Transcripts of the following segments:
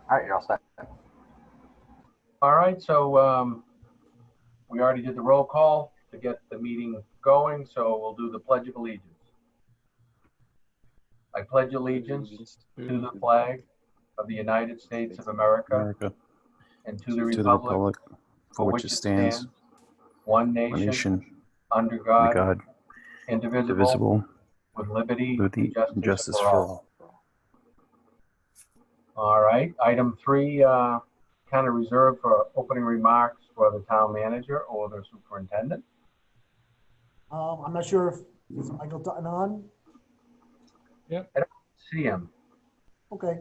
All right, you're all set. All right, so we already did the roll call to get the meeting going, so we'll do the Pledge of Allegiance. I pledge allegiance to the flag of the United States of America and to the republic for which it stands, one nation, under God, indivisible, with liberty and justice for all. All right, item 3, kind of reserved for opening remarks for the town manager or the superintendent. I'm not sure if is Michael Dutton on. Yep. I don't see him. Okay.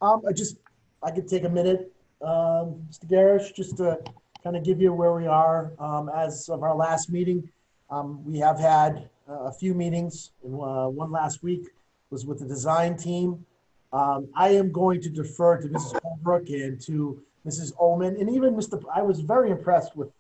I could take a minute, Mr. Garish, just to kind of give you where we are as of our last meeting. We have had a few meetings, and one last week was with the design team. I am going to defer to Mrs. Holbrook and to Mrs. Ullman, and even I was very impressed with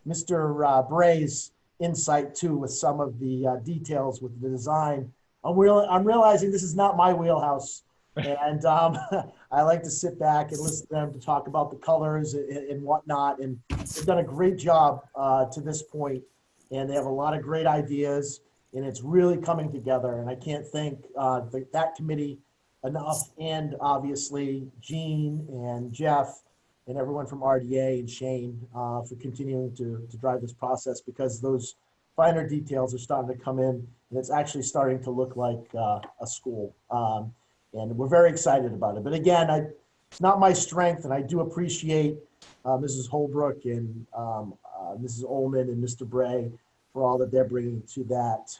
Mr. Bray's insight too, with some of the details with the design. I'm realizing this is not my wheelhouse, and I like to sit back and listen to them to talk about the colors and whatnot, and they've done a great job to this point, and they have a lot of great ideas, and it's really coming together, and I can't thank that committee enough, and obviously Gene and Jeff and everyone from RDA and Shane for continuing to drive this process, because those finer details are starting to come in, and it's actually starting to look like a school. And we're very excited about it. But again, it's not my strength, and I do appreciate Mrs. Holbrook and Mrs. Ullman and Mr. Bray for all that they're bringing to that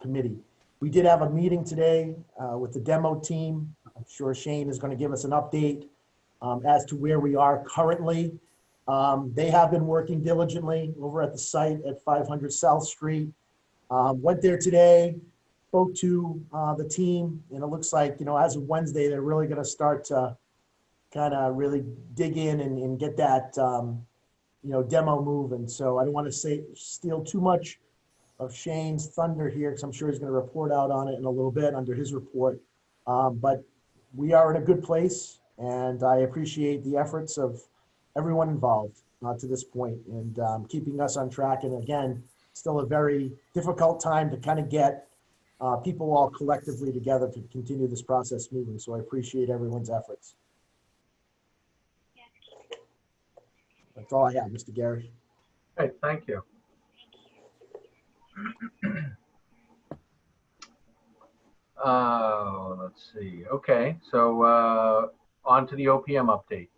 committee. We did have a meeting today with the demo team. I'm sure Shane is going to give us an update as to where we are currently. They have been working diligently over at the site at 500 South Street. Went there today, spoke to the team, and it looks like, as of Wednesday, they're really going to start to kind of really dig in and get that, demo moving. So I don't want to steal too much of Shane's thunder here, because I'm sure he's going to report out on it in a little bit under his report. But we are in a good place, and I appreciate the efforts of everyone involved to this point, and keeping us on track. And again, still a very difficult time to kind of get people all collectively together to continue this process moving. So I appreciate everyone's efforts. That's all I have, Mr. Gary. Okay, thank you. Let's see. Okay, so on to the OPM update.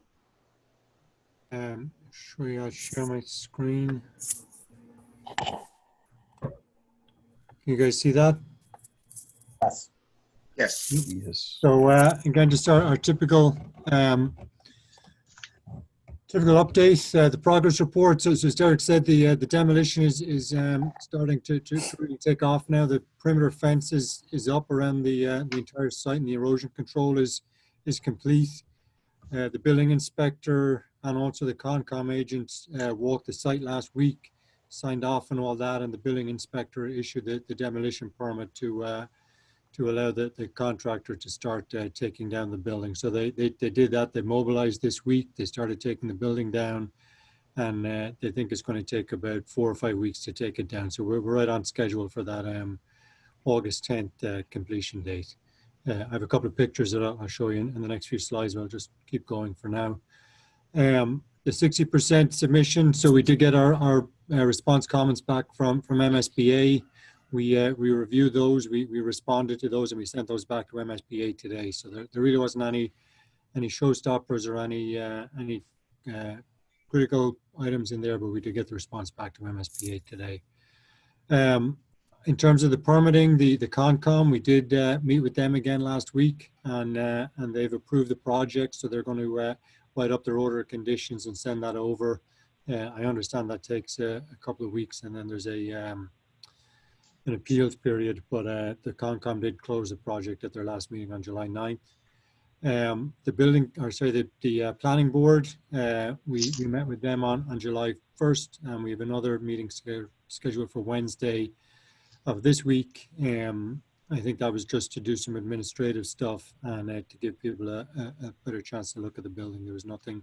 Should I share my screen? Can you guys see that? Yes. Yes. Yes. So again, just our typical update, the progress report. So as Derek said, the demolition is starting to really take off now. The perimeter fence is up around the entire site, and the erosion control is complete. The building inspector and also the Concom agents walked the site last week, signed off on all that, and the building inspector issued the demolition permit to allow the contractor to start taking down the building. So they did that. They mobilized this week. They started taking the building down, and they think it's going to take about 4 or 5 weeks to take it down. So we're right on schedule for that August 10th completion date. I have a couple of pictures that I'll show you in the next few slides, but I'll just keep going for now. The 60% submission. So we did get our response comments back from MSBA. We reviewed those, we responded to those, and we sent those back to MSBA today. So there really wasn't any showstoppers or any critical items in there, but we did get the response back to MSBA today. In terms of the permitting, the Concom, we did meet with them again last week, and they've approved the project, so they're going to write up their order of conditions and send that over. I understand that takes a couple of weeks, and then there's an appeals period, but the Concom did close the project at their last meeting on July 9th. The planning board, we met with them on July 1st, and we have another meeting scheduled for Wednesday of this week. I think that was just to do some administrative stuff and to give people a better chance to look at the building. There was nothing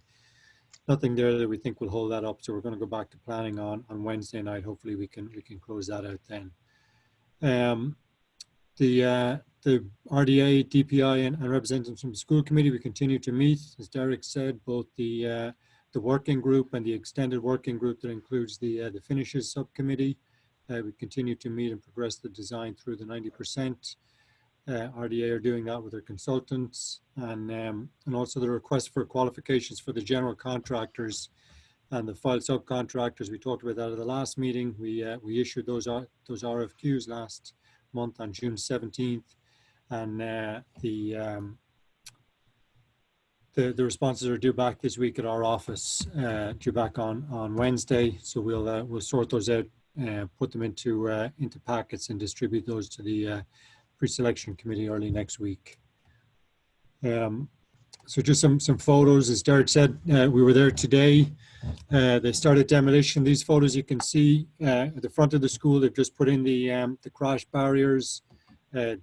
there that we think will hold that up. So we're going to go back to planning on Wednesday night. Hopefully we can close that out then. The RDA, DPI, and representatives from the school committee, we continue to meet. As Derek said, both the working group and the extended working group that includes the finishes subcommittee. We continue to meet and progress the design through the 90%. RDA are doing that with their consultants, and also the request for qualifications for the general contractors and the file subcontractors. We talked about that at the last meeting. We issued those RFQs last month on June 17th, and the responses are due back this week at our office, due back on Wednesday. So we'll sort those out, put them into packets and distribute those to the pre-selection committee early next week. So just some photos. As Derek said, we were there today. They started demolition. These photos you can see at the front of the school. They've just put in the crash barriers,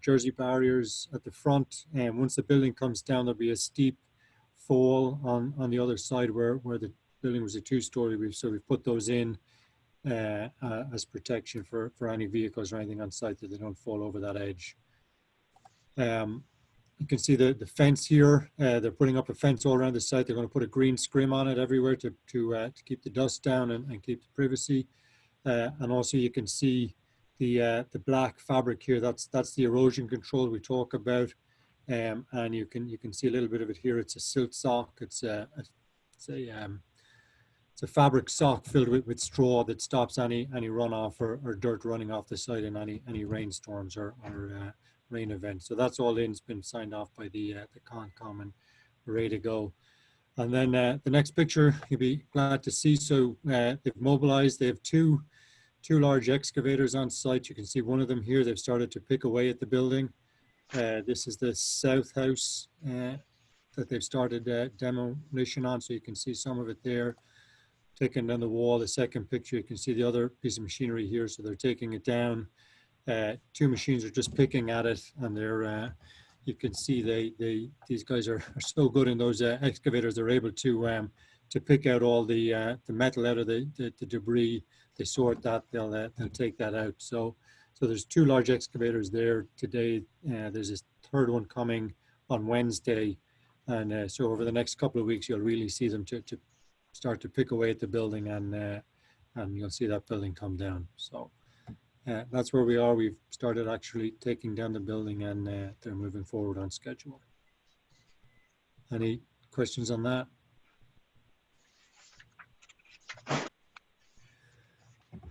jersey barriers at the front. And once the building comes down, there'll be a steep fall on the other side where the building was a two-story. So we've put those in as protection for any vehicles or anything on site, that they don't fall over that edge. You can see the fence here. They're putting up a fence all around the site. They're going to put a green scrim on it everywhere to keep the dust down and keep the privacy. And also you can see the black fabric here. That's the erosion control we talk about. And you can see a little bit of it here. It's a silt sock. It's a fabric sock filled with straw that stops any runoff or dirt running off the site in any rainstorms or rain events. So that's all in. It's been signed off by the Concom and ready to go. And then the next picture you'll be glad to see. So they've mobilized. They have two large excavators on site. You can see one of them here. They've started to pick away at the building. This is the south house that they've started demolition on. So you can see some of it there, taken down the wall. The second picture, you can see the other piece of machinery here. So they're taking it down. Two machines are just picking at it, and they're you can see these guys are so good in those excavators. They're able to pick out all the metal out of the debris. They sort that. They'll take that out. So there's two large excavators there today. There's a third one coming on Wednesday, and so over the next couple of weeks you'll really see them to start to pick away at the building, and you'll see that building come down. So that's where we are. We've started actually taking down the building, and they're moving forward on schedule. Any questions on that?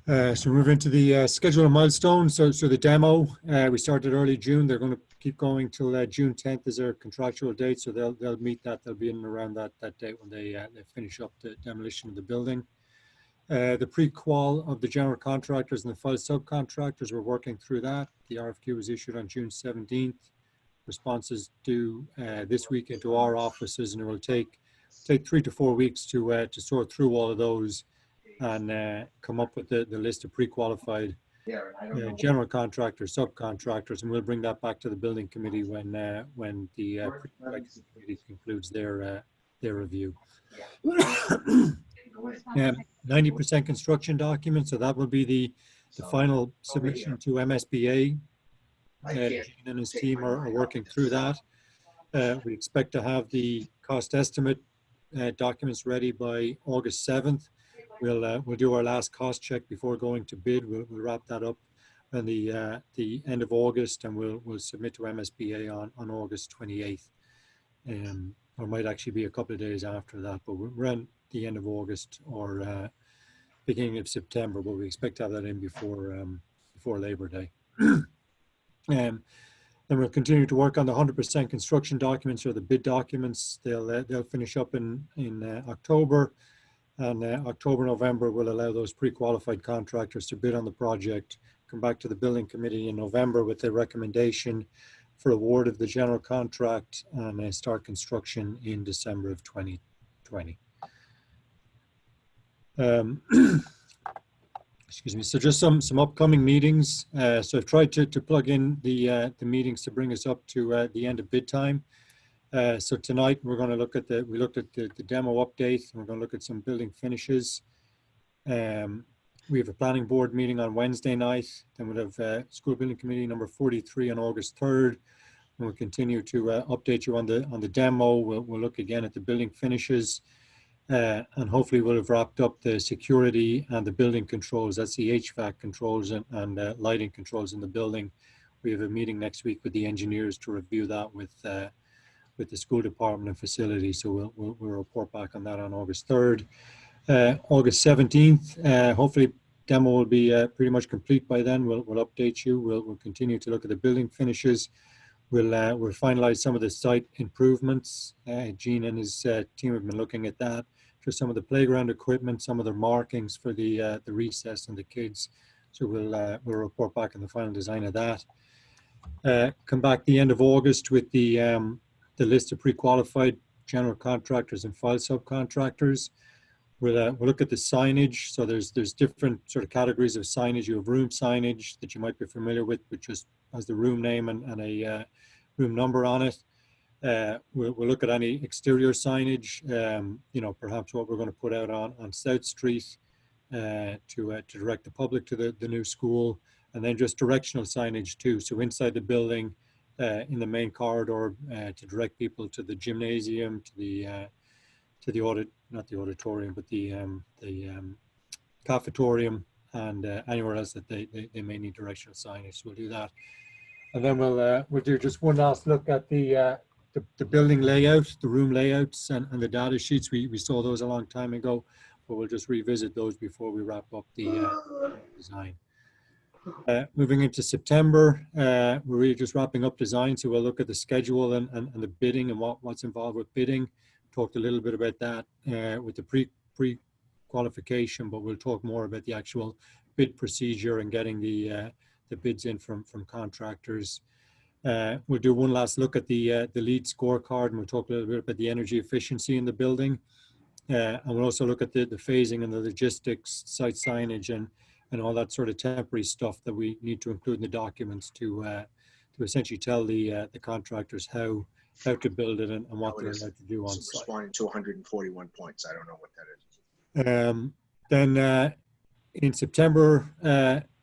So we move into the schedule of milestones. So the demo, we started early June. They're going to keep going till June 10th is their contractual date. So they'll meet that. They'll be in and around that date when they finish up the demolition of the building. The pre-qual of the general contractors and the file subcontractors, we're working through that. The RFQ was issued on June 17th. Responses due this week into our offices, and it will take 3 to 4 weeks to sort through all of those and come up with the list of pre-qualified general contractors, subcontractors, and we'll bring that back to the building committee when the pre-selection committee concludes their review. 90% construction document, so that will be the final submission to MSBA. Gene and his team are working through that. We expect to have the cost estimate documents ready by August 7th. We'll do our last cost check before going to bid. We'll wrap that up at the end of August, and we'll submit to MSBA on August 28th. Or might actually be a couple of days after that, but we're on the end of August or beginning of September, but we expect to have that in before Labor Day. Then we'll continue to work on the 100% construction documents, or the bid documents. They'll finish up in October, and October, November will allow those pre-qualified contractors to bid on the project, come back to the building committee in November with a recommendation for award of the general contract, and start construction in December of 2020. Excuse me. So just some upcoming meetings. So I've tried to plug in the meetings to bring us up to the end of bid time. So tonight we're going to look at we looked at the demo update, and we're going to look at some building finishes. We have a planning board meeting on Wednesday night. Then we'll have school building committee number 43 on August 3rd. And we'll continue to update you on the demo. We'll look again at the building finishes. And hopefully we'll have wrapped up the security and the building controls. That's the HVAC controls and lighting controls in the building. We have a meeting next week with the engineers to review that with the school department and facility. So we'll report back on that on August 3rd. August 17th, hopefully demo will be pretty much complete by then. We'll update you. We'll continue to look at the building finishes. We'll finalize some of the site improvements. Gene and his team have been looking at that. For some of the playground equipment, some of the markings for the recess and the kids. So we'll report back on the final design of that. Come back the end of August with the list of pre-qualified general contractors and file subcontractors. We'll look at the signage. So there's different sort of categories of signage. You have room signage that you might be familiar with, which just has the room name and a room number on it. We'll look at any exterior signage, you know, perhaps what we're going to put out on South Street to direct the public to the new school, and then just directional signage too. So inside the building, in the main corridor, to direct people to the gymnasium, to the not the auditorium, but the cafetorium, and anywhere else that they may need directional signage. So we'll do that, and then we'll do just one last look at the building layout, the room layouts, and the data sheets. We saw those a long time ago, but we'll just revisit those before we wrap up the design. Moving into September, we're really just wrapping up design, so we'll look at the schedule and the bidding and what's involved with bidding. Talked a little bit about that with the pre-qualification, but we'll talk more about the actual bid procedure and getting the bids in from contractors. We'll do one last look at the lead scorecard, and we'll talk a little bit about the energy efficiency in the building. And we'll also look at the phasing and the logistics, site signage, and all that sort of temporary stuff that we need to include in the documents to essentially tell the contractors how to build it and what they're allowed to do on site. Responding to 141 points. I don't know what that is. Then in September,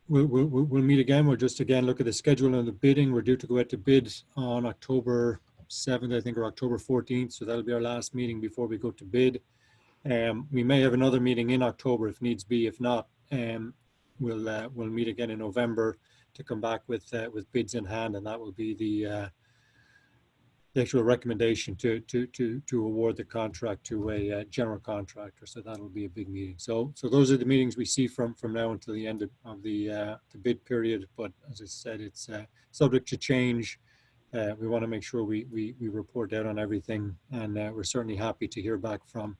we'll meet again. We'll just again look at the schedule and the bidding. We're due to go out to bid on October 7th, I think, or October 14th. So that'll be our last meeting before we go to bid. We may have another meeting in October if needs be. If not, we'll meet again in November to come back with bids in hand, and that will be the actual recommendation to award the contract to a general contractor. So that'll be a big meeting. So those are the meetings we see from now until the end of the bid period. But as I said, it's subject to change. We want to make sure we report out on everything, and we're certainly happy to hear back from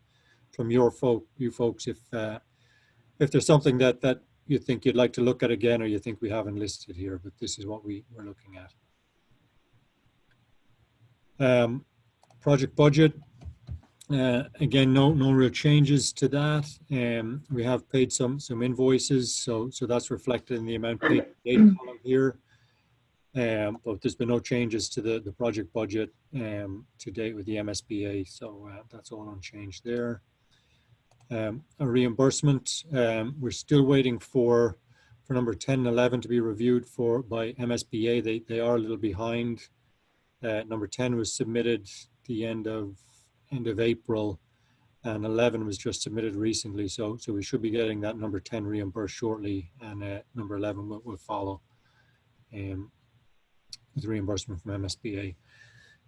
you folks if there's something that you think you'd like to look at again, or you think we haven't listed here. But this is what we're looking at. Project budget, again, no real changes to that. We have paid some invoices, so that's reflected in the amount paid to date column here. But there's been no changes to the project budget to date with the MSBA, so that's all unchanged there. A reimbursement, we're still waiting for number 10 and 11 to be reviewed by MSBA. They are a little behind. Number 10 was submitted the end of April, and 11 was just submitted recently. So we should be getting that number 10 reimbursed shortly, and number 11 will follow with reimbursement from MSBA.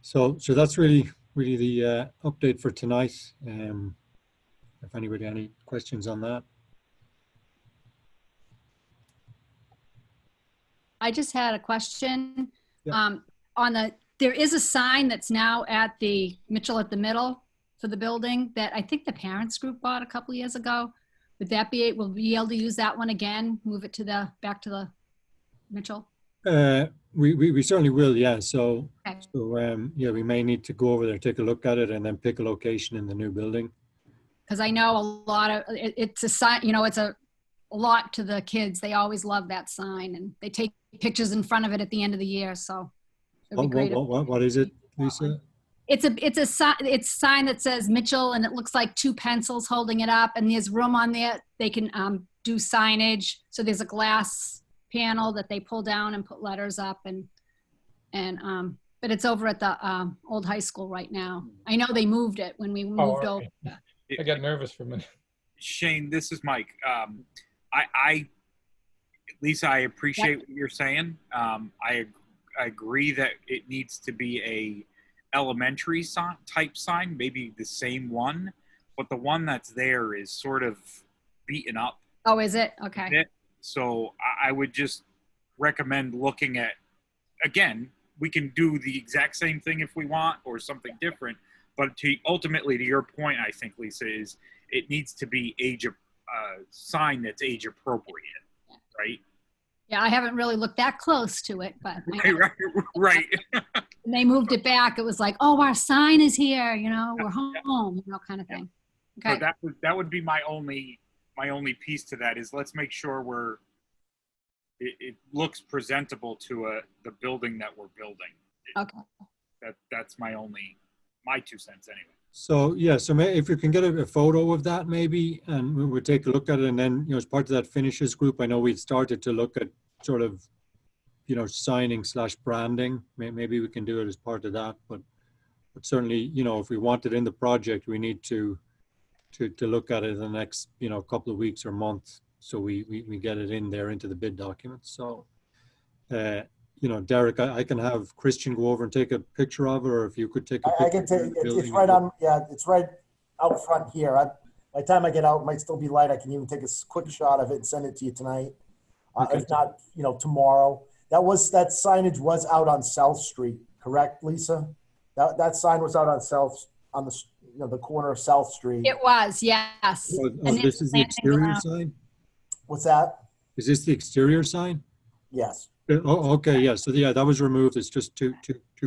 So that's really the update for tonight. If anybody had any questions on that. I just had a question. Yeah. There is a sign that's now at the Mitchell at the Middle for the building that I think the parents group bought a couple years ago. Would that will we be able to use that one again? Move it to back to the Mitchell? We certainly will, yeah. So, okay. Yeah, we may need to go over there, take a look at it, and then pick a location in the new building. Because I know a lot of it's a sign, you know, it's a a lot to the kids. They always love that sign, and they take pictures in front of it at the end of the year. So it'd be great. What is it, Lisa? It's a sign that says Mitchell, and it looks like two pencils holding it up, and there's room on there. They can do signage. So there's a glass panel that they pull down and put letters up, but it's over at the old high school right now. I know they moved it when we moved over. I got nervous for a minute. Shane, this is Mike. Lisa, I appreciate what you're saying. I agree that it needs to be a elementary type sign, maybe the same one, but the one that's there is sort of beaten up. Oh, is it? Okay. So I would just recommend looking at, again, we can do the exact same thing if we want or something different, but ultimately to your point, I think, Lisa, is it needs to be sign that's age appropriate, right? Yeah, I haven't really looked that close to it, but right. when they moved it back, it was like, oh, our sign is here, we're home, kind of thing. Okay. So that would be my only piece to that is let's make sure it looks presentable to the building that we're building. Okay. That's my 2 cents anyway. So yeah, so if you can get a photo of that maybe, and we'll take a look at it, and then as part of that finishes group, I know we started to look at sort of signing / branding. Maybe we can do it as part of that, but certainly if we want it in the project, we need to look at it in the next couple of weeks or month, so we get it in there into the bid documents. So Derek, I can have Christian go over and take a picture of it, or if you could take a picture. I can take it's right on. Yeah, it's right out front here. By the time I get out, it might still be light. I can even take a quick shot of it and send it to you tonight. Okay. If not, tomorrow. That signage was out on South Street, correct, Lisa? That sign was out on the corner of South Street. It was, yes. This is the exterior sign? What's that? Is this the exterior sign? Yes. Oh, okay, yeah. So yeah, that was removed. It's just two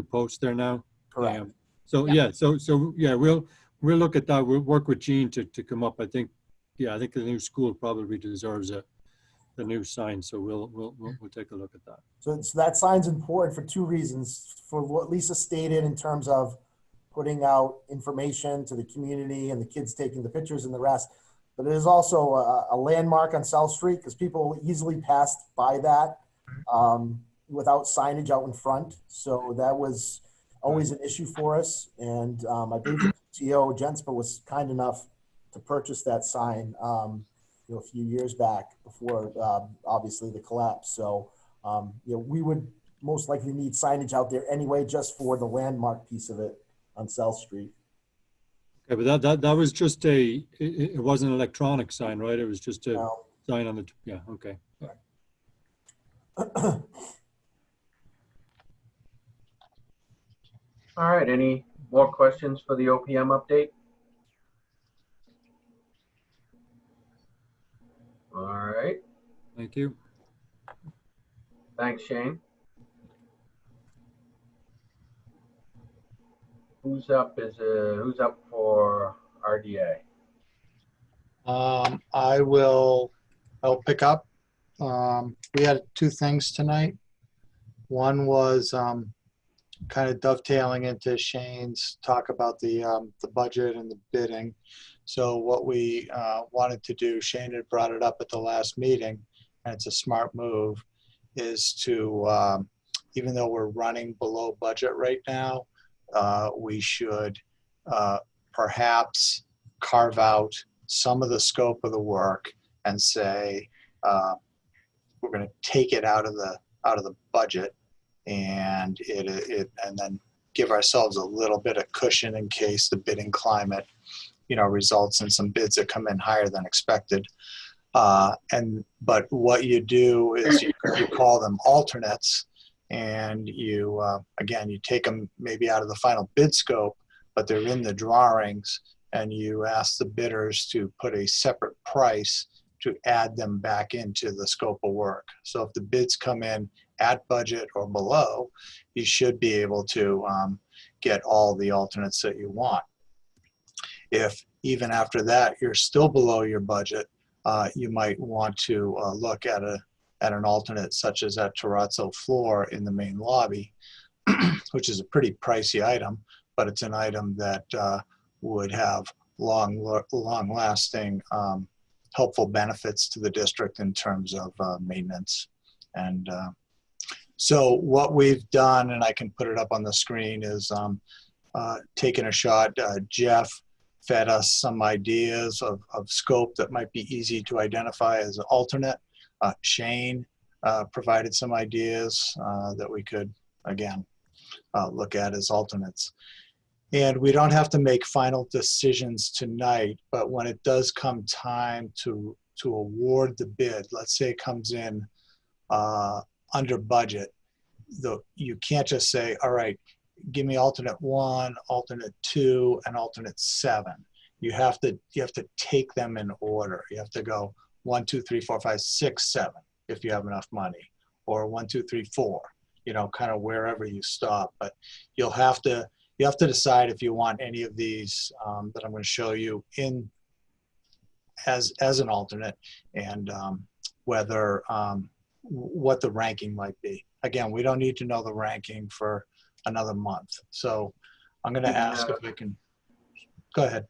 posts there now. Correct. So yeah, so yeah, we'll look at that. We'll work with Gene to come up. I think the new school probably deserves a new sign. So we'll take a look at that. So that sign's important for two reasons. For what Lisa stated in terms of putting out information to the community and the kids taking the pictures and the rest, but it is also a landmark on South Street because people easily passed by that without signage out in front. So that was always an issue for us. And I believe the PTO, Jenspa, was kind enough to purchase that sign a few years back before obviously the collapse. So we would most likely need signage out there anyway, just for the landmark piece of it on South Street. Okay, but that was just it wasn't an electronic sign, right? It was just a sign on the, yeah, okay. All right, any more questions for the OPM update? All right. Thank you. Thanks, Shane. Who's up for RDA? I'll pick up. We had two things tonight. One was kind of dovetailing into Shane's talk about the budget and the bidding. So what we wanted to do, Shane had brought it up at the last meeting, and it's a smart move, is to, even though we're running below budget right now, we should perhaps carve out some of the scope of the work and say we're going to take it out of the budget and and then give ourselves a little bit of cushion in case the bidding climate results in some bids that come in higher than expected. But what you do is you call them alternates, and you again, you take them maybe out of the final bid scope, but they're in the drawings, and you ask the bidders to put a separate price to add them back into the scope of work. So if the bids come in at budget or below, you should be able to get all the alternates that you want. If even after that you're still below your budget, you might want to look at an alternate such as that terrazzo floor in the main lobby, which is a pretty pricey item, but it's an item that would have long-lasting helpful benefits to the district in terms of maintenance. And so what we've done, and I can put it up on the screen, is taking a shot. Jeff fed us some ideas of scope that might be easy to identify as an alternate. Shane provided some ideas that we could, again, look at as alternates. And we don't have to make final decisions tonight, but when it does come time to award the bid, let's say it comes in under budget, you can't just say, all right, give me alternate 1, alternate 2, and alternate 7. You have to take them in order. You have to go 1, 2, 3, 4, 5, 6, 7 if you have enough money, or 1, 2, 3, 4. You know, kind of wherever you stop. But you have to decide if you want any of these that I'm going to show you in as an alternate, and whether what the ranking might be. Again, we don't need to know the ranking for another month. So I'm going to ask if I can. Go ahead.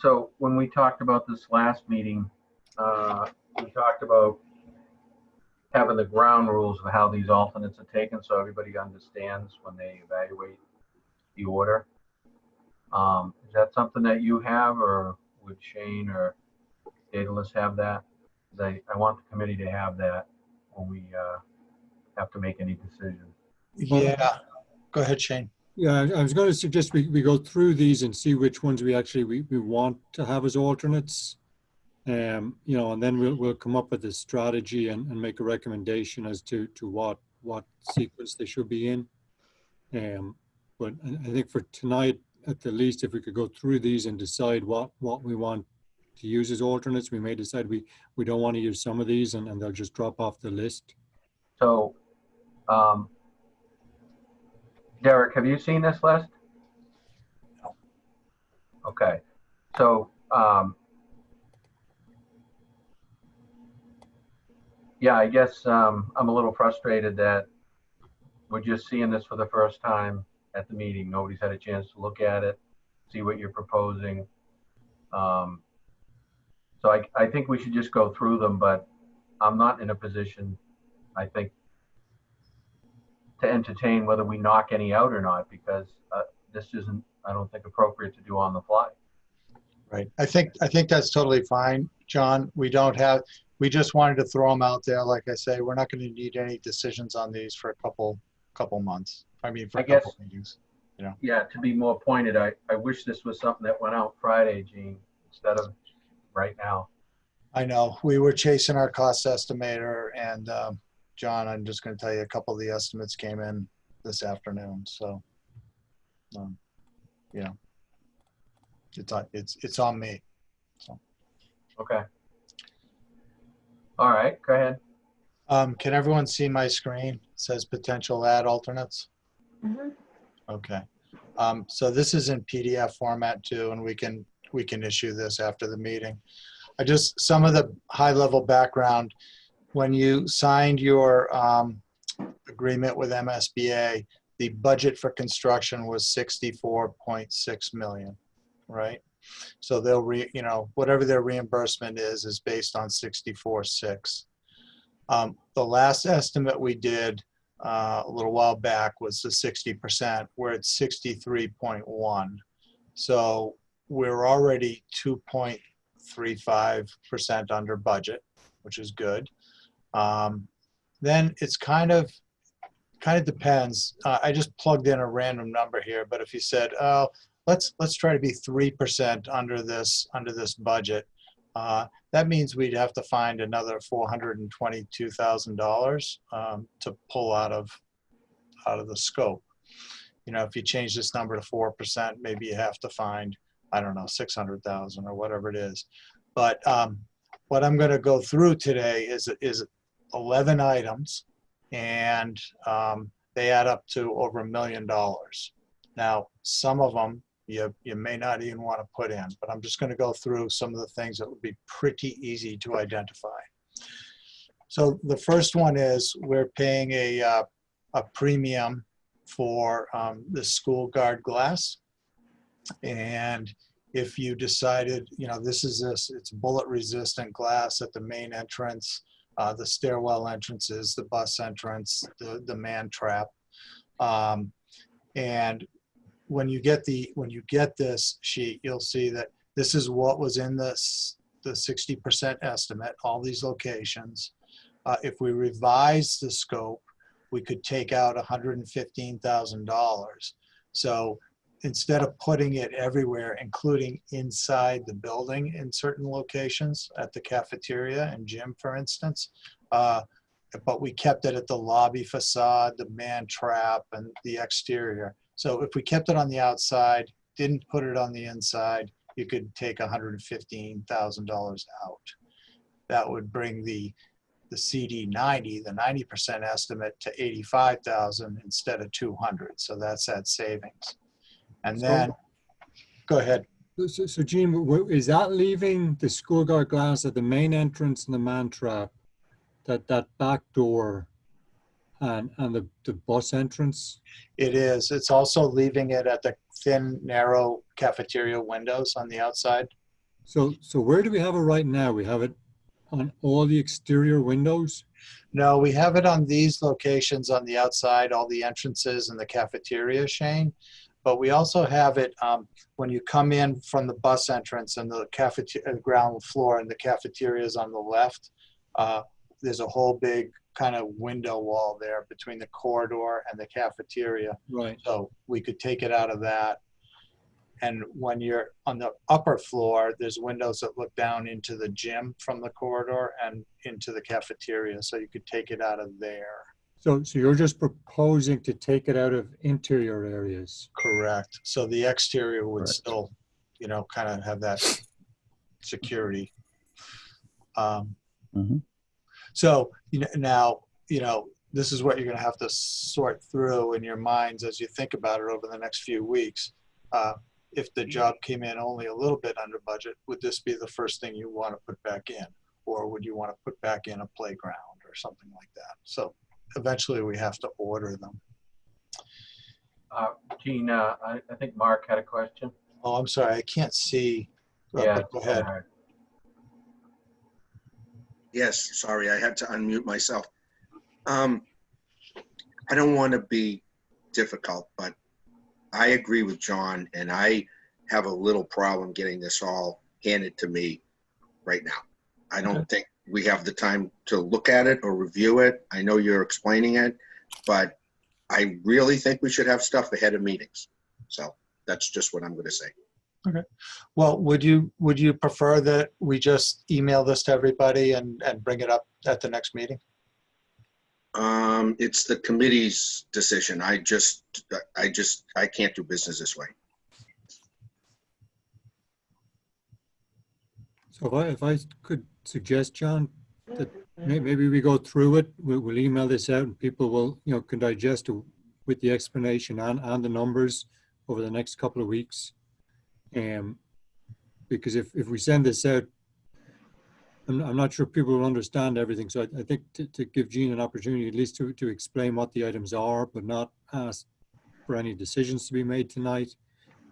So when we talked about this last meeting, we talked about having the ground rules of how these alternates are taken so everybody understands when they evaluate the order. Is that something that you have, or would Shane or Daedalus have that? I want the committee to have that when we have to make any decisions. Yeah, go ahead, Shane. Yeah, I was going to suggest we go through these and see which ones we want to have as alternates. You know, and then we'll come up with a strategy and make a recommendation as to what sequence they should be in. But I think for tonight, at the least, if we could go through these and decide what we want to use as alternates, we may decide we don't want to use some of these, and they'll just drop off the list. So, Derek, have you seen this list? No. Okay. So, yeah, I guess I'm a little frustrated that we're just seeing this for the first time at the meeting. Nobody's had a chance to look at it, see what you're proposing. So I think we should just go through them, but I'm not in a position, I think, to entertain whether we knock any out or not, because this isn't, I don't think, appropriate to do on the fly. Right. I think that's totally fine, John. We just wanted to throw them out there. Like I say, we're not going to need any decisions on these for a couple months. I mean, for a couple meetings. You know. Yeah, to be more pointed, I wish this was something that went out Friday, Gene, instead of right now. I know. We were chasing our cost estimator, and John, I'm just going to tell you, a couple of the estimates came in this afternoon. So, you know, it's on me. So. Okay. All right, go ahead. Can everyone see my screen? It says potential add alternates. Mm-hmm. Okay. So this is in PDF format too, and we can issue this after the meeting. Some of the high level background. When you signed your agreement with MSBA, the budget for construction was $64.6 million, right? So they'll whatever their reimbursement is based on 64.6. The last estimate we did a little while back was the 60%. We're at 63.1. So we're already 2.35% under budget, which is good. Then it's kind of depends. I just plugged in a random number here, but if you said, oh, let's try to be 3% under this budget, that means we'd have to find another $422,000 to pull out of the scope. You know, if you change this number to 4%, maybe you have to find, I don't know, 600,000 or whatever it is. But what I'm going to go through today is 11 items, and they add up to over $1 million. Now, some of them you may not even want to put in. But I'm just going to go through some of the things that would be pretty easy to identify. So the first one is we're paying a premium for the school guard glass. And if you decided, it's bullet resistant glass at the main entrance, the stairwell entrances, the bus entrance, the man trap. And when you get this sheet, you'll see that this is what was in the 60% estimate, all these locations. If we revise the scope, we could take out $115,000. So instead of putting it everywhere, including inside the building in certain locations, at the cafeteria and gym, for instance, but we kept it at the lobby facade, the man trap, and the exterior. So if we kept it on the outside, didn't put it on the inside, you could take $115,000 out. That would bring the CD90, the 90% estimate, to $85,000 instead of $200. So that's that savings. And then, go ahead. So Gene, is that leaving the school guard glass at the main entrance and the man trap, that back door, and the bus entrance? It is. It's also leaving it at the thin, narrow cafeteria windows on the outside. So where do we have it right now? We have it on all the exterior windows? No, we have it on these locations on the outside, all the entrances and the cafeteria, Shane. But we also have it when you come in from the bus entrance and the ground floor, and the cafeteria is on the left. There's a whole big kind of window wall there between the corridor and the cafeteria. Right. So we could take it out of that. And when you're on the upper floor, there's windows that look down into the gym from the corridor and into the cafeteria. So you could take it out of there. So you're just proposing to take it out of interior areas? Correct. So the exterior would still, kind of have that security. So now, this is what you're going to have to sort through in your minds as you think about it over the next few weeks. If the job came in only a little bit under budget, would this be the first thing you want to put back in? Or would you want to put back in a playground or something like that? So eventually we have to order them. Gene, I think Mark had a question. Oh, I'm sorry, I can't see. Yeah, go ahead. Yes, sorry, I had to unmute myself. I don't want to be difficult, but I agree with John, and I have a little problem getting this all handed to me right now. I don't think we have the time to look at it or review it. I know you're explaining it, but I really think we should have stuff ahead of meetings. So that's just what I'm going to say. Okay. Well, would you prefer that we just email this to everybody and bring it up at the next meeting? It's the committee's decision. I can't do business this way. So if I could suggest, John, that maybe we go through it, we'll email this out, and people will, can digest it with the explanation and the numbers over the next couple of weeks. Because if we send this out, I'm not sure people will understand everything. So I think to give Gene an opportunity at least to explain what the items are, but not ask for any decisions to be made tonight,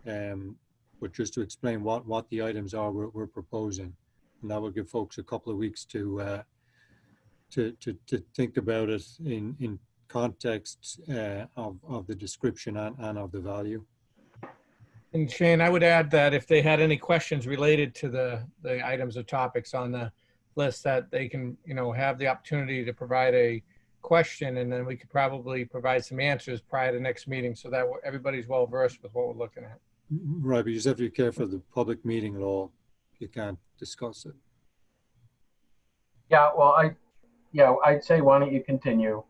but just to explain what the items are we're proposing. And that will give folks a couple of weeks to think about it in context of the description and of the value. And Shane, I would add that if they had any questions related to the items or topics on the list, that they can, have the opportunity to provide a question, and then we could probably provide some answers prior to next meeting so that everybody's well versed with what we're looking at. Right, but you just have to be careful of the public meeting at all. You can't discuss it. Yeah, well, I'd say why don't you continue,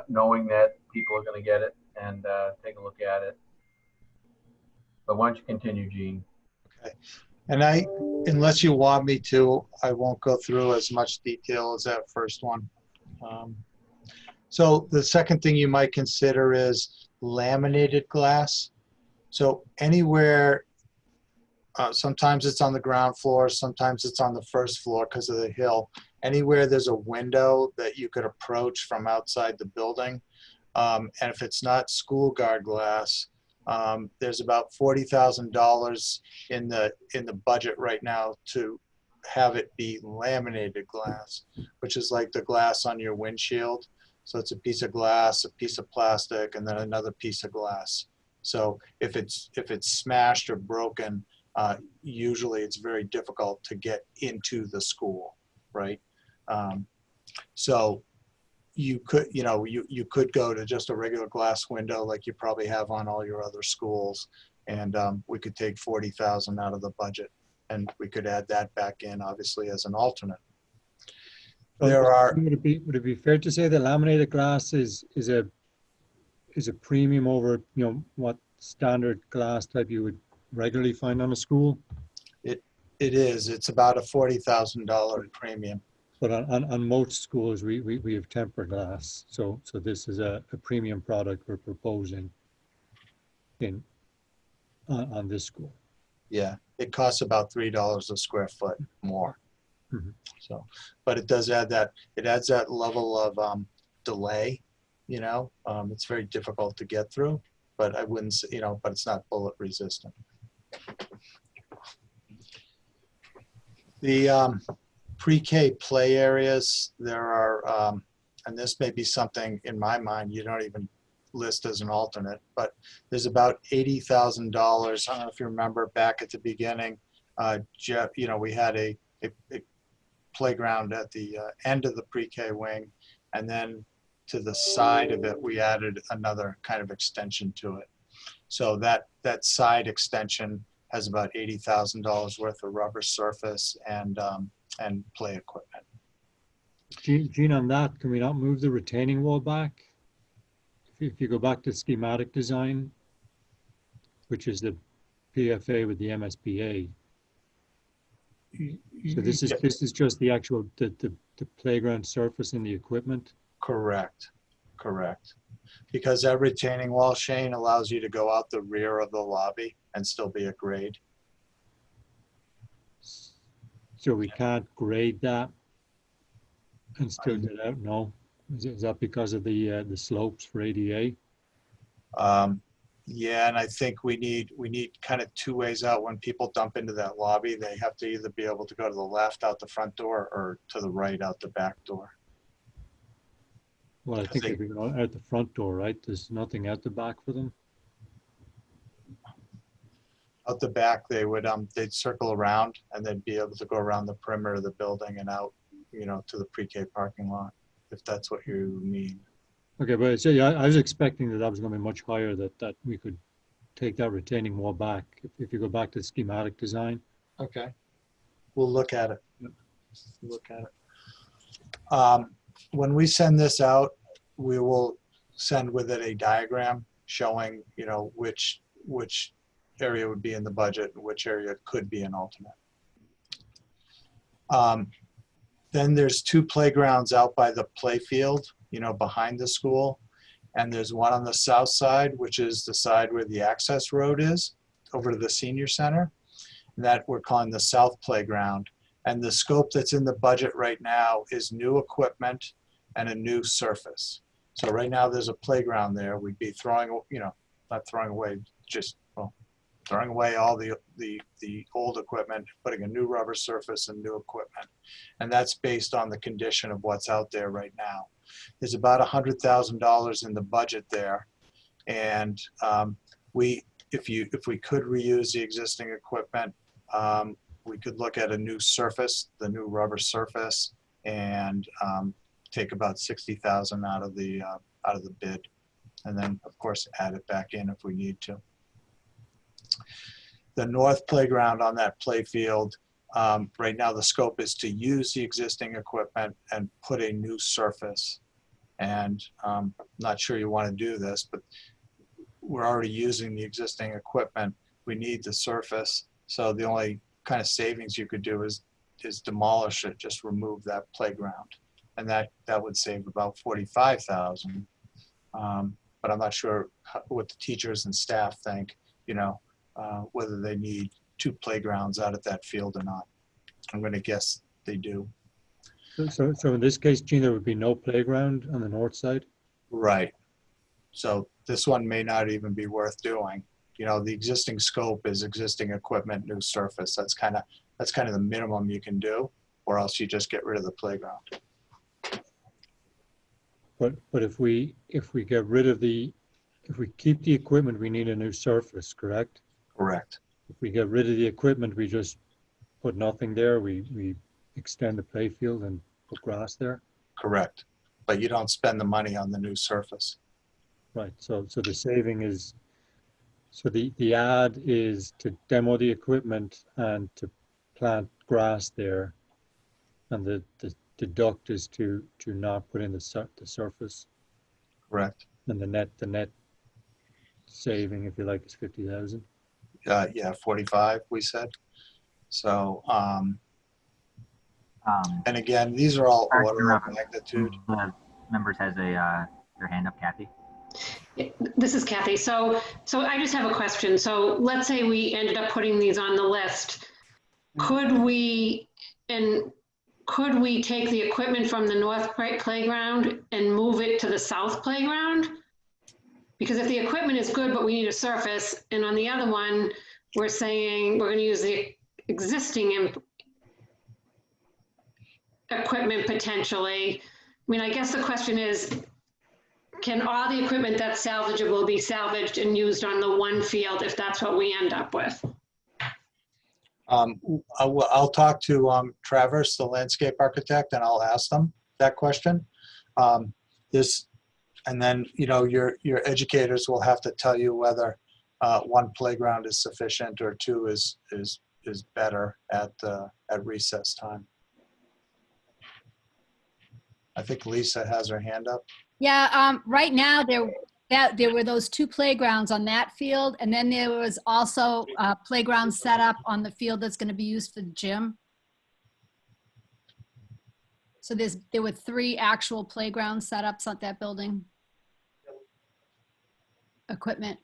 knowing that people are going to get it and take a look at it. But why don't you continue, Gene? Okay. And unless you want me to, I won't go through as much detail as that first one. So the second thing you might consider is laminated glass. So anywhere, sometimes it's on the ground floor, sometimes it's on the first floor because of the hill. Anywhere there's a window that you could approach from outside the building. And if it's not school guard glass, there's about $40,000 in the budget right now to have it be laminated glass, which is like the glass on your windshield. So it's a piece of glass, a piece of plastic, and then another piece of glass. So if it's smashed or broken, usually it's very difficult to get into the school, right? So you could, you could go to just a regular glass window like you probably have on all your other schools, and we could take 40,000 out of the budget, and we could add that back in, obviously, as an alternate. There are. Would it be fair to say that laminated glass is a premium over what standard glass type you would regularly find on a school? It is. It's about a $40,000 premium. But on most schools, we have tempered glass. So this is a premium product we're proposing on this school. Yeah, it costs about $3 a square foot more. Mm-hmm. So, but it does add that. It adds that level of delay. It's very difficult to get through. But I wouldn't say, but it's not bullet resistant. The pre-K play areas, there are, and this may be something in my mind you don't even list as an alternate, but there's about $80,000. I don't know if you remember back at the beginning, Jeff, we had a playground at the end of the pre-K wing, and then to the side of it, we added another kind of extension to it. So that side extension has about $80,000 worth of rubber surface and play equipment. Gene, on that, can we not move the retaining wall back? If you go back to schematic design, which is the PFA with the MSBA. So this is just the actual the playground surface and the equipment. Correct. Because that retaining wall, Shane, allows you to go out the rear of the lobby and still be at grade. So we can't grade that and still get out? No? Is that because of the slopes for ADA? Yeah, and I think we need kind of two ways out. When people dump into that lobby, they have to either be able to go to the left out the front door or to the right out the back door. Well, I think if you're out the front door, right? There's nothing out the back for them. Out the back, they would they'd circle around and they'd be able to go around the perimeter of the building and out, to the pre-K parking lot, if that's what you mean. Okay, but so yeah, I was expecting that was going to be much higher. That we could take that retaining wall back if you go back to schematic design. Okay, we'll look at it. Look at it. When we send this out, we will send with it a diagram showing, which area would be in the budget and which area could be an alternate. Then there's two playgrounds out by the play field, behind the school. And there's one on the south side, which is the side where the access road is over to the senior center. And that we're calling the south playground. And the scope that's in the budget right now is new equipment and a new surface. So right now there's a playground there. We'd be throwing, not throwing away, just throwing away all the old equipment, putting a new rubber surface and new equipment. And that's based on the condition of what's out there right now. There's about $100,000 in the budget there. And if we could reuse the existing equipment, we could look at a new surface, the new rubber surface, and take about $60,000 out of the bid, and then of course add it back in if we need to. The north playground on that play field, right now the scope is to use the existing equipment and put a new surface. And I'm not sure you want to do this, but we're already using the existing equipment. We need the surface, so the only kind of savings you could do is demolish it, just remove that playground, and that would save about $45,000. But I'm not sure what the teachers and staff think. whether they need 2 playgrounds out at that field or not. I'm going to guess they do. So in this case, Gene, there would be no playground on the north side? Right. So this one may not even be worth doing. The existing scope is existing equipment, new surface. That's kind of the minimum you can do, or else you just get rid of the playground. But if we get rid of if we keep the equipment, we need a new surface, correct? Correct. If we get rid of the equipment, we just put nothing there. We extend the play field and put grass there. Correct. But you don't spend the money on the new surface. Right. So the saving is, so the add is to demo the equipment and to plant grass there, and the deduct is to not put in the surface. Correct. And the net saving, if you like, is 50,000. Yeah, 45 we said. So and again, these are all order of magnitude. The members has their hand up, Kathy. This is Kathy. So I just have a question. So let's say we ended up putting these on the list. Could we take the equipment from the north playground and move it to the south playground? Because if the equipment is good, but we need a surface, and on the other one, we're saying we're going to use the existing equipment potentially. I mean, I guess the question is, can all the equipment that's salvageable be salvaged and used on the one field if that's what we end up with? I'll talk to Travis, the landscape architect, and I'll ask them that question. And then, your educators will have to tell you whether 1 playground is sufficient or 2 is better at recess time. I think Lisa has her hand up. Yeah, right now there were those 2 playgrounds on that field, and then there was also a playground set up on the field that's going to be used for the gym. So there were 3 actual playground setups at that building. Equipment.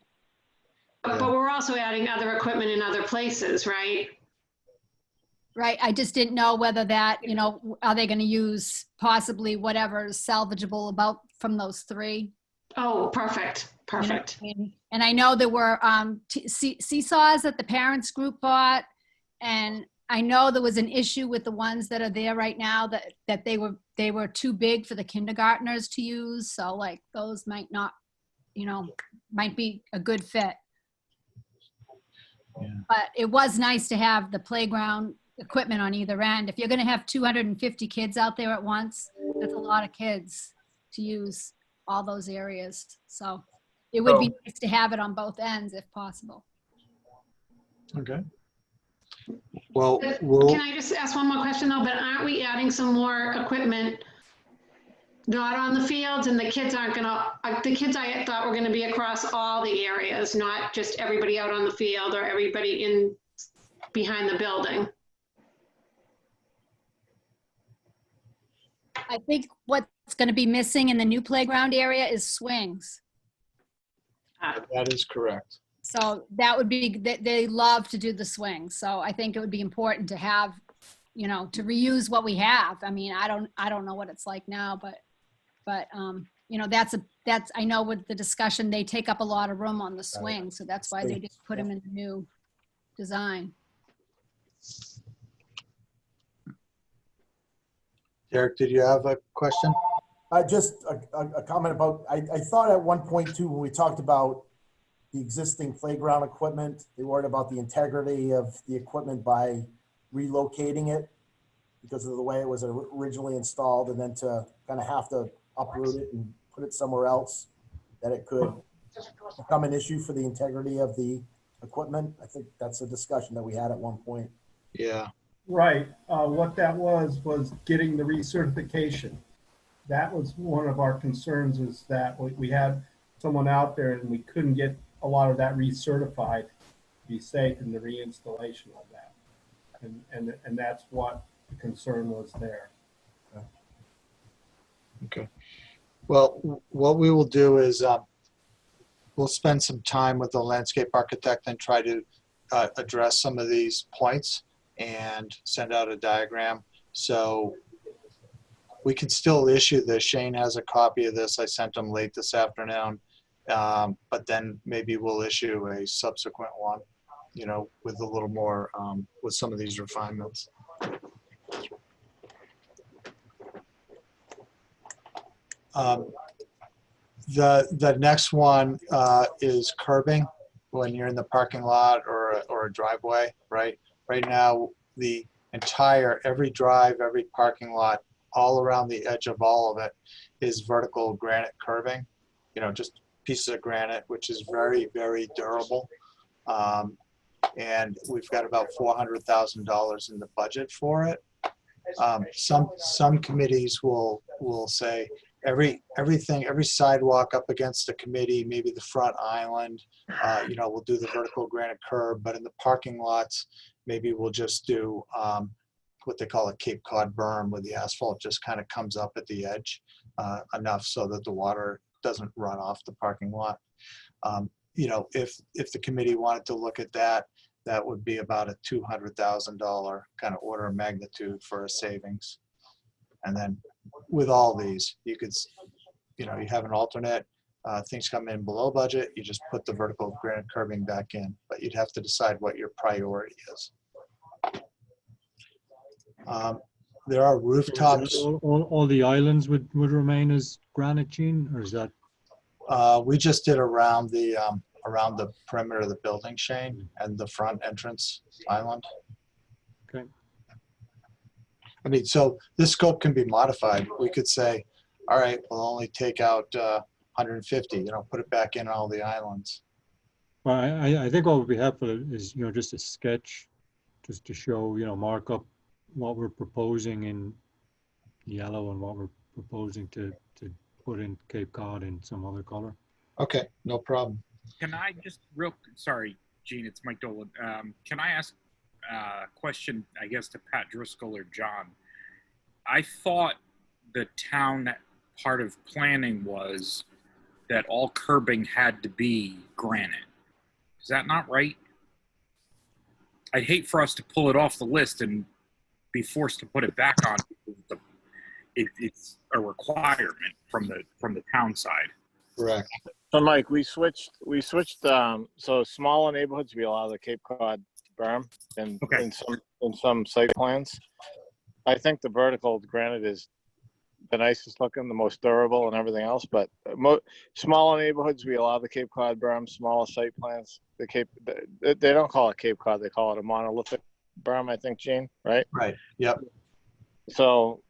But we're also adding other equipment in other places, right? Right. I just didn't know whether that, are they going to use possibly whatever is salvageable about from those 3? Oh, perfect. Perfect. And I know there were seesaws that the parents group bought, and I know there was an issue with the ones that are there right now that they were too big for the kindergartners to use. So like those might not, might be a good fit. Yeah. But it was nice to have the playground equipment on either end. If you're going to have 250 kids out there at once, that's a lot of kids to use all those areas. So it would be nice to have it on both ends if possible. Okay. Well, can I just ask one more question though? But aren't we adding some more equipment not on the fields, and the kids aren't gonna, the kids I thought were gonna be across all the areas, not just everybody out on the field or everybody in behind the building? I think what's going to be missing in the new playground area is swings. that is correct. So that would be, they love to do the swings. So I think it would be important to have, to reuse what we have. I mean, I don't know what it's like now, but that's, I know with the discussion, they take up a lot of room on the swing. So that's why they just put them in the new design. Derek, did you have a question? Just a comment about, I thought at one point too, when we talked about the existing playground equipment, they worried about the integrity of the equipment by relocating it because of the way it was originally installed, and then to kind of have to uproot it and put it somewhere else, that it could become an issue for the integrity of the equipment. I think that's a discussion that we had at one point. Yeah. Right. What that was getting the recertification. That was one of our concerns, is that we had someone out there and we couldn't get a lot of that recertified to be safe in the reinstallation of that. And that's what the concern was there. Okay. Well, what we will do is we'll spend some time with the landscape architect and try to address some of these points and send out a diagram. So we can still issue this. Shane has a copy of this. I sent him late this afternoon. But then maybe we'll issue a subsequent one, you know, with a little more, with some of these refinements. The next one is curbing when you're in the parking lot or a driveway, right? Right now, the entire, every drive, every parking lot, all around the edge of all of it is vertical granite curbing, you know, just pieces of granite, which is very, very durable. And we've got about $400,000 in the budget for it. Some committees will say everything, every sidewalk up against the committee, maybe the front island, you know, we'll do the vertical granite curb, but in the parking lots, maybe we'll just do what they call a Cape Cod berm, where the asphalt just kind of comes up at the edge enough so that the water doesn't run off the parking lot. You know, if the committee wanted to look at that, that would be about a $200,000 kind of order of magnitude for a savings. And then with all these, you could, you know, you have an alternate, things come in below budget, you just put the vertical granite curbing back in, but you'd have to decide what your priority is. There are rooftops. All the islands would remain as granite, Gene, or is that? We just did around the perimeter of the building, Shane, and the front entrance island. Okay. I mean, so this scope can be modified. We could say, all right, we'll only take out 150, you know, put it back in all the islands. Well, I think what would be helpful is, you know, just a sketch, just to show, you know, mark up what we're proposing in yellow and what we're proposing to put in Cape Cod in some other color. Okay, no problem. Can I just sorry, Gene, it's Mike Dolan. Can I ask a question, I guess, to Pat Driscoll or John? I thought the town part of planning was that all curbing had to be granite. Is that not right? I'd hate for us to pull it off the list and be forced to put it back on. It's a requirement from the town side. Correct. So Mike, we switched. So smaller neighborhoods, we allow the Cape Cod berm in some site plans. I think the vertical granite is the nicest looking, the most durable, and everything else. But smaller neighborhoods, we allow the Cape Cod berm. Smaller site plans, they don't call it Cape Cod; they call it a monolithic berm. I think, Gene, right? Right. Yep. So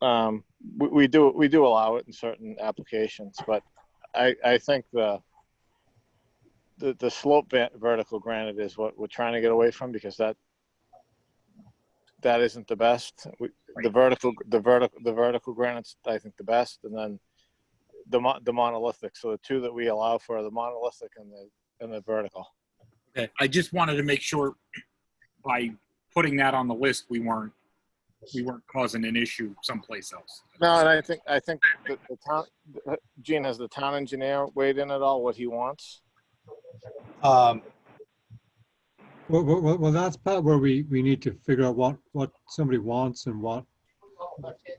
we do allow it in certain applications, but I think the slope vertical granite is what we're trying to get away from, because that isn't the best. The vertical granite's, I think, the best, and then the monolithic. So the two that we allow for are the monolithic and the vertical. Okay, I just wanted to make sure by putting that on the list, we weren't causing an issue someplace else. No, and I think the town, Gene, has the town engineer weighed in at all what he wants? Well, that's part where we need to figure out what somebody wants and what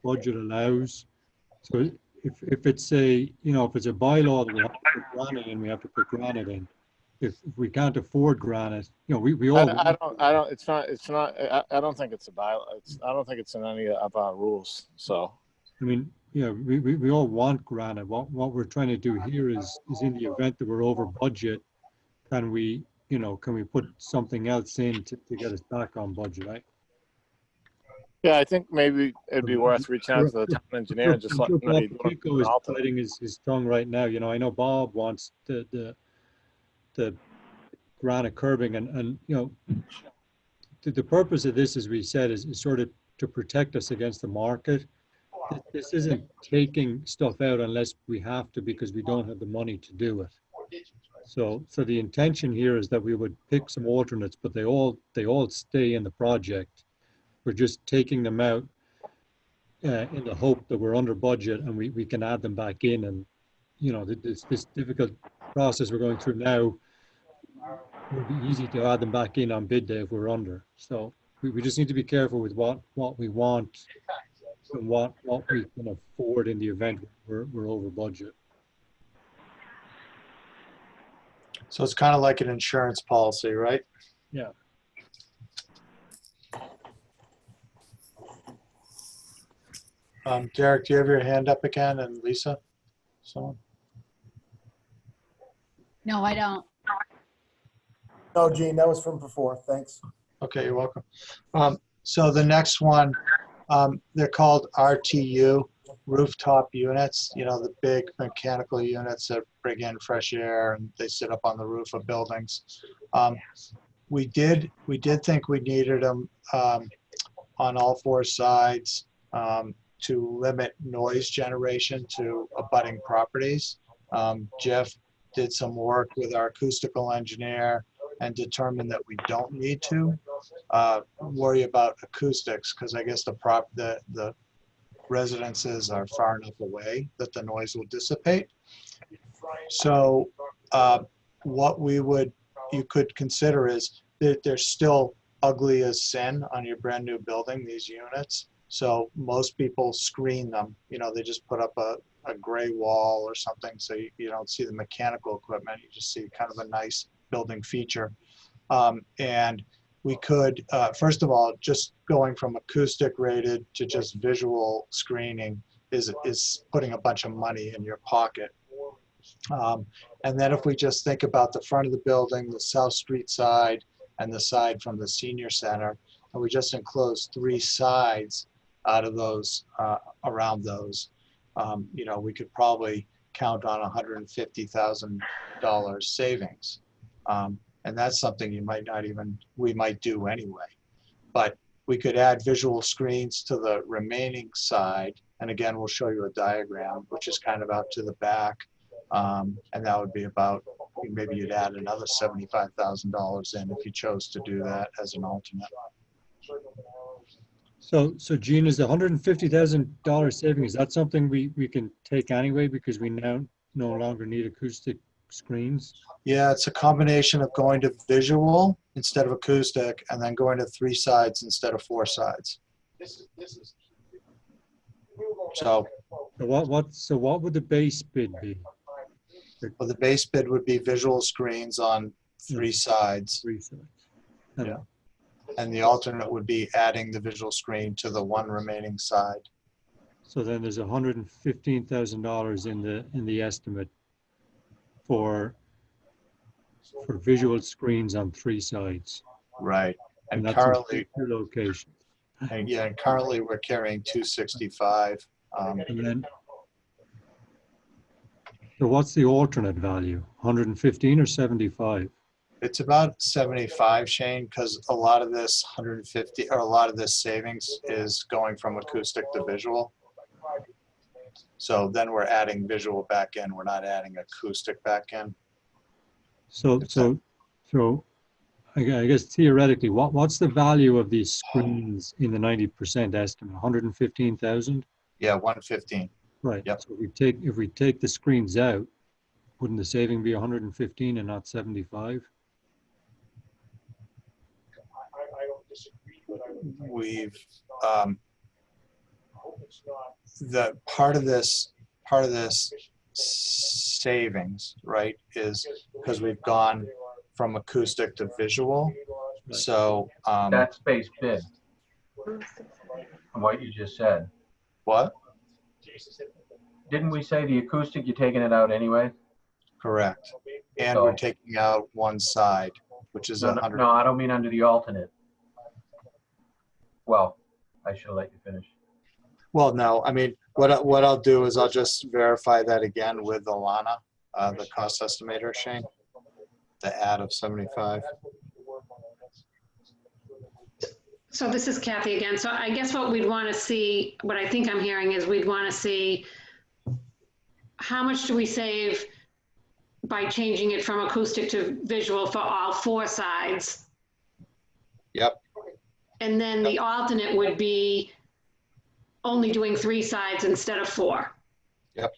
budget allows. So if it's a, you know, if it's a bylaw that we have to put granite in, we have to put granite in. If we can't afford granite, you know, we all. I don't think it's a bylaw. I don't think it's in any of our rules. So. I mean, yeah, we all want granite. What we're trying to do here is in the event that we're over budget, can we put something else in to get us back on budget, right? Yeah, I think maybe it'd be worth reaching out to the town engineer and just let him know. Pico is biting his tongue right now. You know, I know Bob wants the granite curbing, and you know, the purpose of this, as we said, is sort of to protect us against the market. This isn't taking stuff out unless we have to, because we don't have the money to do it. So the intention here is that we would pick some alternates, but they all stay in the project. We're just taking them out in the hope that we're under budget and we can add them back in. And you know, this difficult process we're going through now, it would be easy to add them back in on bid day if we're under. So we just need to be careful with what we want and what we can afford in the event we're over budget. So it's kind of like an insurance policy, right? Yeah. Derek, do you have your hand up again? And Lisa? Someone? No, I don't. No, Gene, that was from before. Thanks. Okay, you're welcome. So the next one, they're called RTU, Rooftop Units. You know, the big mechanical units that bring in fresh air and they sit up on the roof of buildings. We did think we needed them on all four sides to limit noise generation to abutting properties. Jeff did some work with our acoustical engineer and determined that we don't need to worry about acoustics, because I guess the residences are far enough away that the noise will dissipate. So what you could consider is that they're still ugly as sin on your brand new building, these units. So most people screen them. You know, they just put up a gray wall or something, so you don't see the mechanical equipment. You just see kind of a nice building feature. And we could, first of all, just going from acoustic rated to just visual screening is putting a bunch of money in your pocket. And then if we just think about the front of the building, the South Street side, and the side from the senior center, and we just enclose 3 sides out of those, around those, you know, we could probably count on $150,000 savings. And that's something we might do anyway. But we could add visual screens to the remaining side. And again, we'll show you a diagram, which is kind of out to the back. And that would be about, maybe you'd add another $75,000 in if you chose to do that as an alternate. So Gene, is the $150,000 saving, is that something we can take anyway because we now no longer need acoustic screens? Yeah, it's a combination of going to visual instead of acoustic, and then going to 3 sides instead of 4 sides. So what would the base bid be? Well, the base bid would be visual screens on 3 sides. 3 sides. Yeah. And the alternate would be adding the visual screen to the 1 remaining side. So then there's $115,000 in the estimate for visual screens on 3 sides. Right. And that's currently, 2 locations. and currently we're carrying 265. And then, so what's the alternate value? 115 or 75? It's about 75, Shane, because a lot of this 150 or a lot of this savings is going from acoustic to visual. So then we're adding visual back in. We're not adding acoustic back in. So I guess theoretically, what's the value of these screens in the 90% estimate? 115,000? Yeah, 115. Right. Yep. So if we take the screens out, wouldn't the saving be 115 and not 75? We've the part of this savings, right, is because we've gone from acoustic to visual. Right. So That's base bid, from what you just said. what? Didn't we say the acoustic, you're taking it out anyway? Correct. And So- we're taking out 1 side, which is No, 100. no, I don't mean under the alternate. Well, I should have let you finish. Well, no, I mean, what I'll do is I'll just verify that again with Alana, the cost estimator, Shane, the add of 75. So this is Kathy again. So I guess what we'd want to see, what I think I'm hearing is we'd want to see how much do we save by changing it from acoustic to visual for all 4 sides? Yep. And then the alternate would be only doing 3 sides instead of 4. Yep.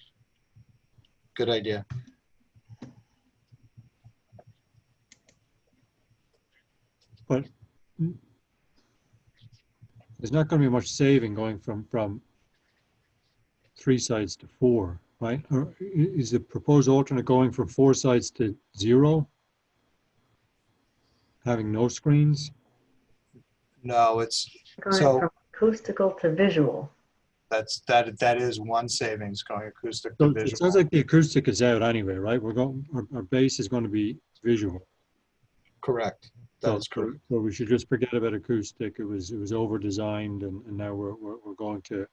Good idea. But there's not going to be much saving going from 3 sides to 4, right? Or is the proposed alternate going from 4 sides to 0? Having no screens? No, it's, Going so from acoustical to visual. that is one savings, going acoustic to So it visual. sounds like the acoustic is out anyway, right? Our base is going to be visual. Correct. That is correct. So we should just forget about acoustic. It was over designed, and now we're going to,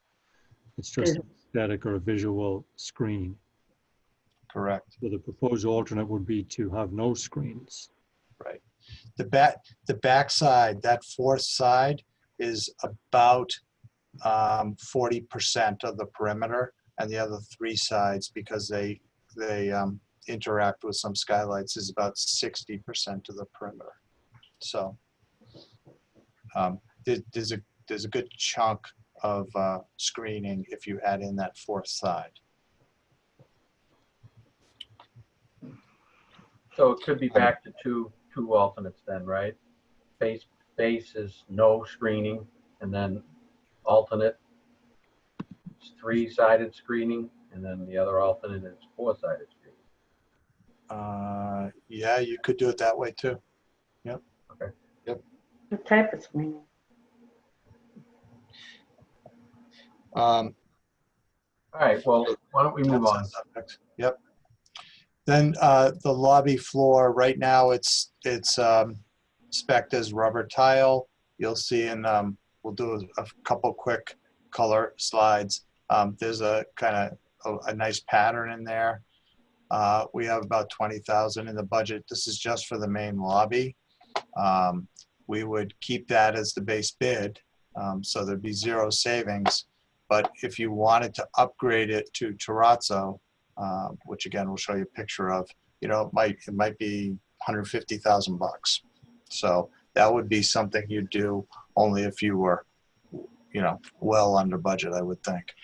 it's just a static or a visual screen. Correct. So the proposed alternate would be to have no screens. Right. The back side, that 4th side, is about 40% of the perimeter, and the other 3 sides, because they interact with some skylights, is about 60% of the perimeter. So there's a good chunk of screening if you add in that 4th side. So it could be back to two alternates then, right? Base is no screening, and then alternate is 3-sided screening, and then the other alternate is 4-sided screening. Yeah, you could do it that way too. Yep. Okay. Yep. What type of screening? All right, well, why don't we move on? Yep. Then the lobby floor, right now it's spec'd as rubber tile. You'll see, and we'll do a couple quick color slides. There's a kind of a nice pattern in there. We have about 20,000 in the budget. This is just for the main lobby. We would keep that as the base bid, so there'd be 0 savings. But if you wanted to upgrade it to terrazzo, which again we'll show you a picture of, you know, it might be 150,000 bucks. So that would be something you'd do only if you were, you know, well under budget, I would think.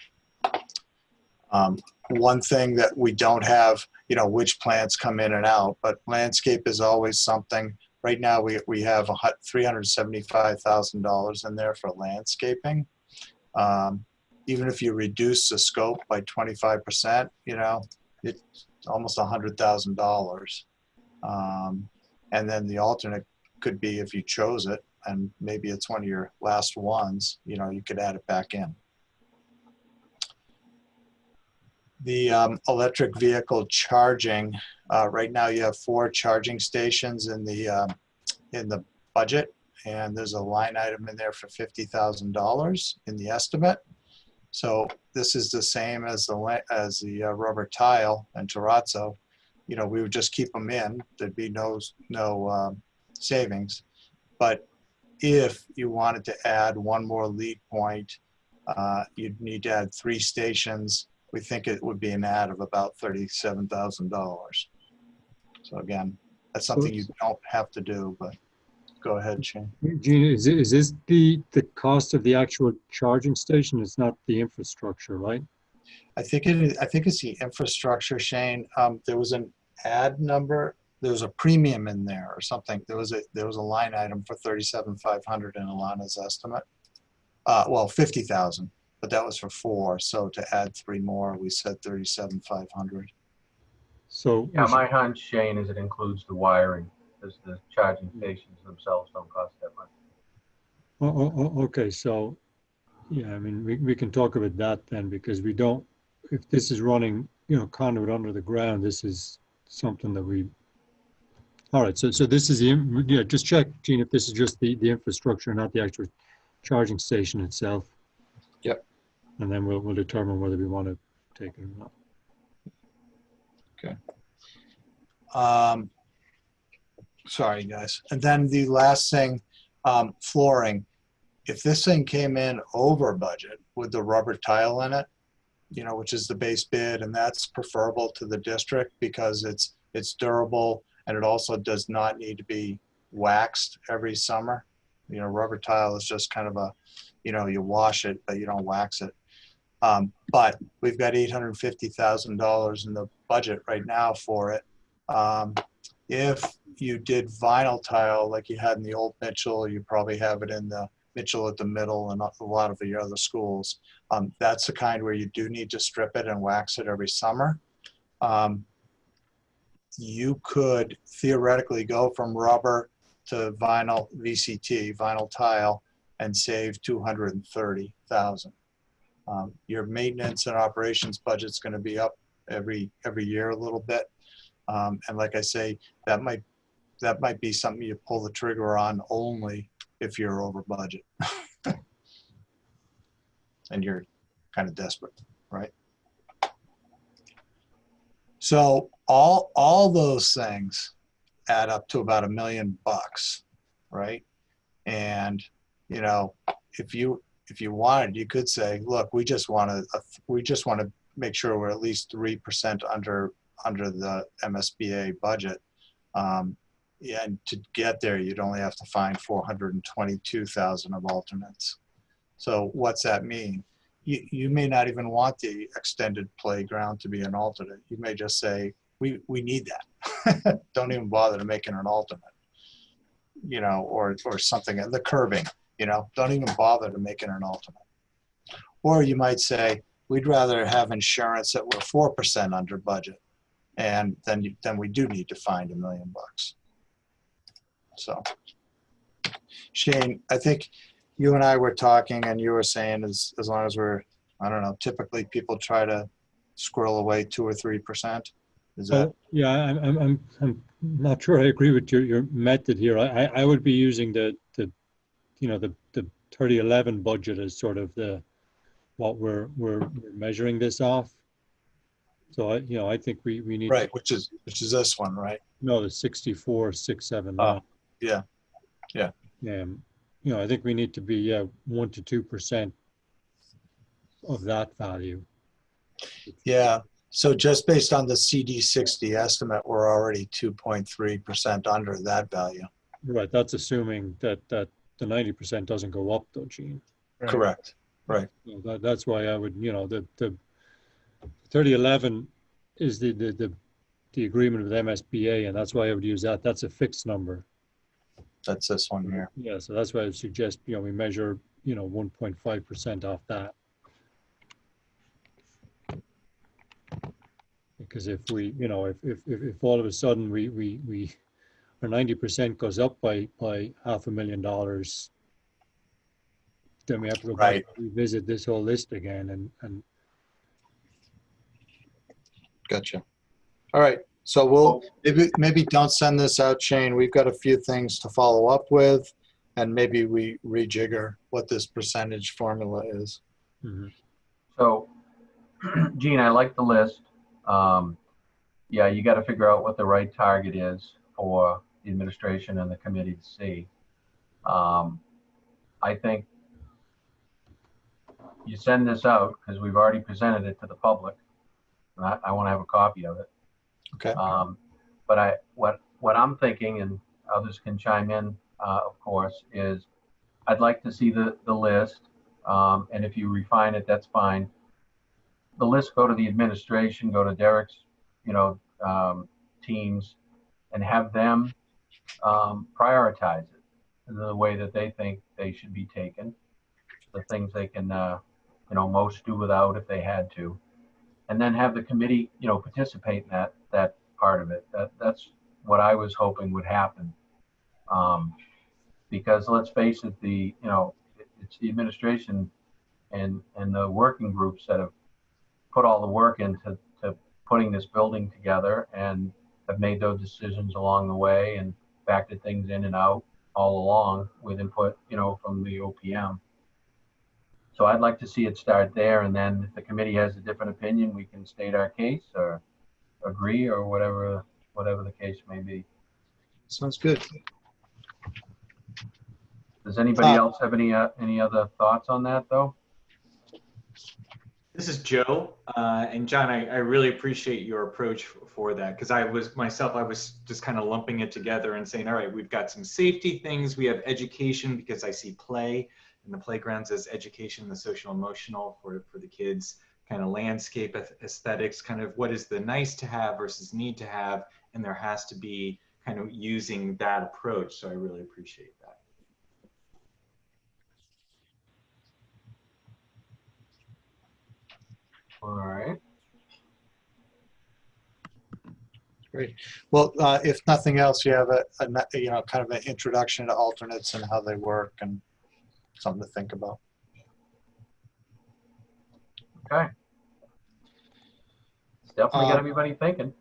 One thing that we don't have, you know, which plants come in and out, but landscape is always something. Right now we have $375,000 in there for landscaping. Even if you reduce the scope by 25%, you know, it's almost $100,000. And then the alternate could be, if you chose it, and maybe it's one of your last ones, you know, you could add it back in. The electric vehicle charging, right now you have 4 charging stations in the budget, and there's a line item in there for $50,000 in the estimate. So this is the same as the rubber tile and terrazzo. You know, we would just keep them in. There'd be no savings. But if you wanted to add one more lead point, you'd need to add 3 stations. We think it would be an add of about $37,000. So again, that's something you don't have to do, but go ahead, Shane. Gina, is this the cost of the actual charging station? It's not the infrastructure, right? I think it's the infrastructure, Shane. There was an ad number. There was a premium in there or something. There was a line item for $37,500 in Alana's estimate. Well, $50,000, but that was for 4. So to add 3 more, we said $37,500. So yeah, my hunch, Shane, is it includes the wiring, because the charging stations themselves don't cost that much. Okay, so yeah, I mean, we can talk about that then, because we don't, if this is running, you know, conduit under the ground, this is something that we, all right, so this is the, yeah, just check, Gene, if this is just the infrastructure, not the actual charging station itself. Yep. And then we'll determine whether we want to take it or not. Okay. Sorry, guys. And then the last thing, flooring. If this thing came in over budget with the rubber tile in it, you know, which is the base bid, and that's preferable to the district because it's durable and it also does not need to be waxed every summer. You know, rubber tile is just kind of a, you know, you wash it, but you don't wax it. But we've got $850,000 in the budget right now for it. If you did vinyl tile like you had in the old Mitchell, you probably have it in the Mitchell at the Middle and a lot of the other schools. That's the kind where you do need to strip it and wax it every summer. You could theoretically go from rubber to vinyl VCT, vinyl tile, and save $230,000. Your maintenance and operations budget's going to be up every year a little bit, and like I say, that might be something you pull the trigger on only if you're over budget and you're kind of desperate, right? So all those things add up to about $1 million, right? And you know, if you wanted, you could say, look, we just want to make sure we're at least 3% under the MSBA budget. Yeah, and to get there, you'd only have to find 422,000 of alternates. So what's that mean? You may not even want the extended playground to be an alternate. You may just say, we need that. Don't even bother to make it an alternate, you know, or something. The curbing, you know, don't even bother to make it an alternate. Or you might say, we'd rather have insurance that we're 4% under budget, and then we do need to find $1 million. So, Shane, I think you and I were talking, and you were saying as long as we're, I don't know, typically people try to squirrel away 2 or 3%. Is that? Yeah, I'm not sure I agree with your method here. I would be using the 3011 budget as sort of what we're measuring this off. So I think we need right, which is this one, right? No, the 64,679. Yeah. I think we need to be 1 to 2% of that value. Yeah. So just based on the CD60 estimate, we're already 2.3% under that value. Right. That's assuming that the 90% doesn't go up, though, Gene. Right. Correct. Right. That's why I would, the 3011 is the agreement with MSBA, and that's why I would use that. That's a fixed number. That's this one here. Yeah. So that's why I would suggest, we measure, 1.5% off that. Because if we, if all of a sudden our 90% goes up by $500,000, then we have to go back and revisit this whole list again. And Gotcha. All right. So we'll maybe don't send this out, Shane. We've got a few things to follow up with, and maybe we rejigger what this percentage formula is. Mm-hmm. So, Gene, I like the list. Yeah, you got to figure out what the right target is for the administration and the committee to see. I think you send this out because we've already presented it to the public. I want to have a copy of it. Okay. But what I'm thinking, and others can chime in, of course, is I'd like to see the list, and if you refine it, that's fine. The list go to the administration, go to Derek's, teams, and have them prioritize it in the way that they think they should be taken, the things they can, most do without if they had to, and then have the committee, participate in that part of it. That's what I was hoping would happen, because let's face it, it's the administration and the working groups that have put all the work into putting this building together and have made those decisions along the way and factored things in and out all along with input, from the OPM. So I'd like to see it start there, and then if the committee has a different opinion, we can state our case or agree or whatever the case may be. Sounds good. Does anybody else have any other thoughts on that, though? This is Joe, and John, I really appreciate your approach for that, because I was just kind of lumping it together and saying, all right, we've got some safety things, we have education, because I see play in the playgrounds as education, the social emotional for the kids, kind of landscape aesthetics, kind of what is the nice to have versus need to have, and there has to be kind of using that approach. So I really appreciate that. All right. Great. Well, if nothing else, you have a you know, kind of an introduction to alternates and how they work and something to think about. Okay. It's definitely got everybody thinking.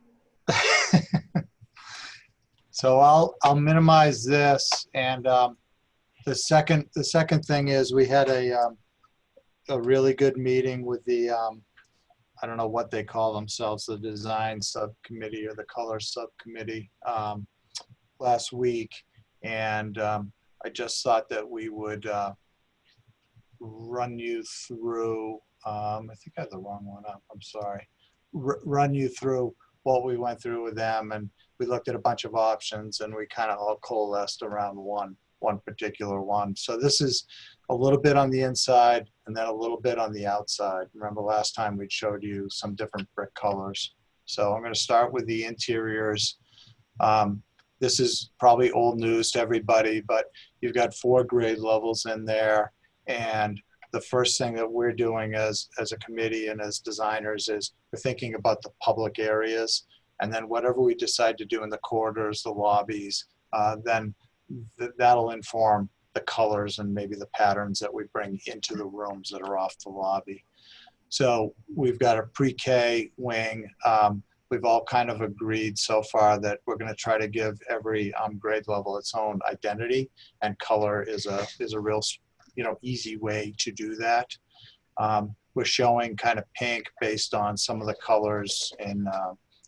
So I'll minimize this, and the second thing is we had a really good meeting with the I don't know what they call themselves, the design subcommittee or the color subcommittee last week, and I just thought that we would run you through. I think I had the wrong one up. I'm sorry. Run you through what we went through with them, and we looked at a bunch of options, and we kind of all coalesced around one particular one. So this is a little bit on the inside and then a little bit on the outside. Remember last time we showed you some different brick colors. So I'm going to start with the interiors. This is probably old news to everybody, but you've got 4 grade levels in there, and the first thing that we're doing as a committee and as designers is we're thinking about the public areas, and then whatever we decide to do in the corridors, the lobbies, then that'll inform the colors and maybe the patterns that we bring into the rooms that are off the lobby. So we've got a pre-K wing. We've all kind of agreed so far that we're going to try to give every grade level its own identity, and color is a real, you know, easy way to do that. We're showing kind of pink based on some of the colors in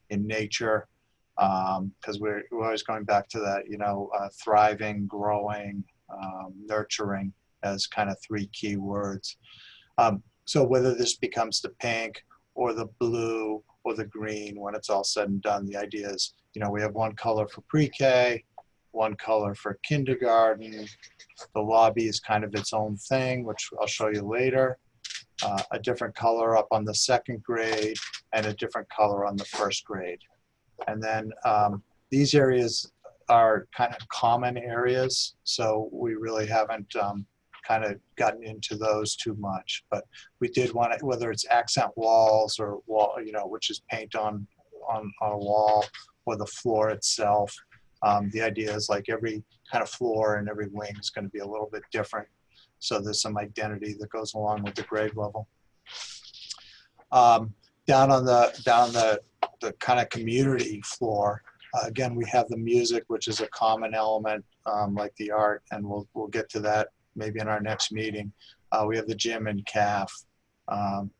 nature, because we're always going back to that, you know, thriving, growing, nurturing as kind of 3 key words. So whether this becomes the pink or the blue or the green, when it's all said and done, the idea is, you know, we have one color for pre-K, one color for kindergarten. The lobby is kind of its own thing, which I'll show you later. A different color up on the 2nd grade and a different color on the 1st grade. And then these areas are kind of common areas, so we really haven't kind of gotten into those too much. But we did want to, whether it's accent walls or wall, you know, which is paint on a wall, or the floor itself. The idea is like every kind of floor and every wing is going to be a little bit different. So there's some identity that goes along with the grade level. Down on the kind of community floor, again, we have the music, which is a common element, like the art, and we'll get to that maybe in our next meeting. We have the gym and caf.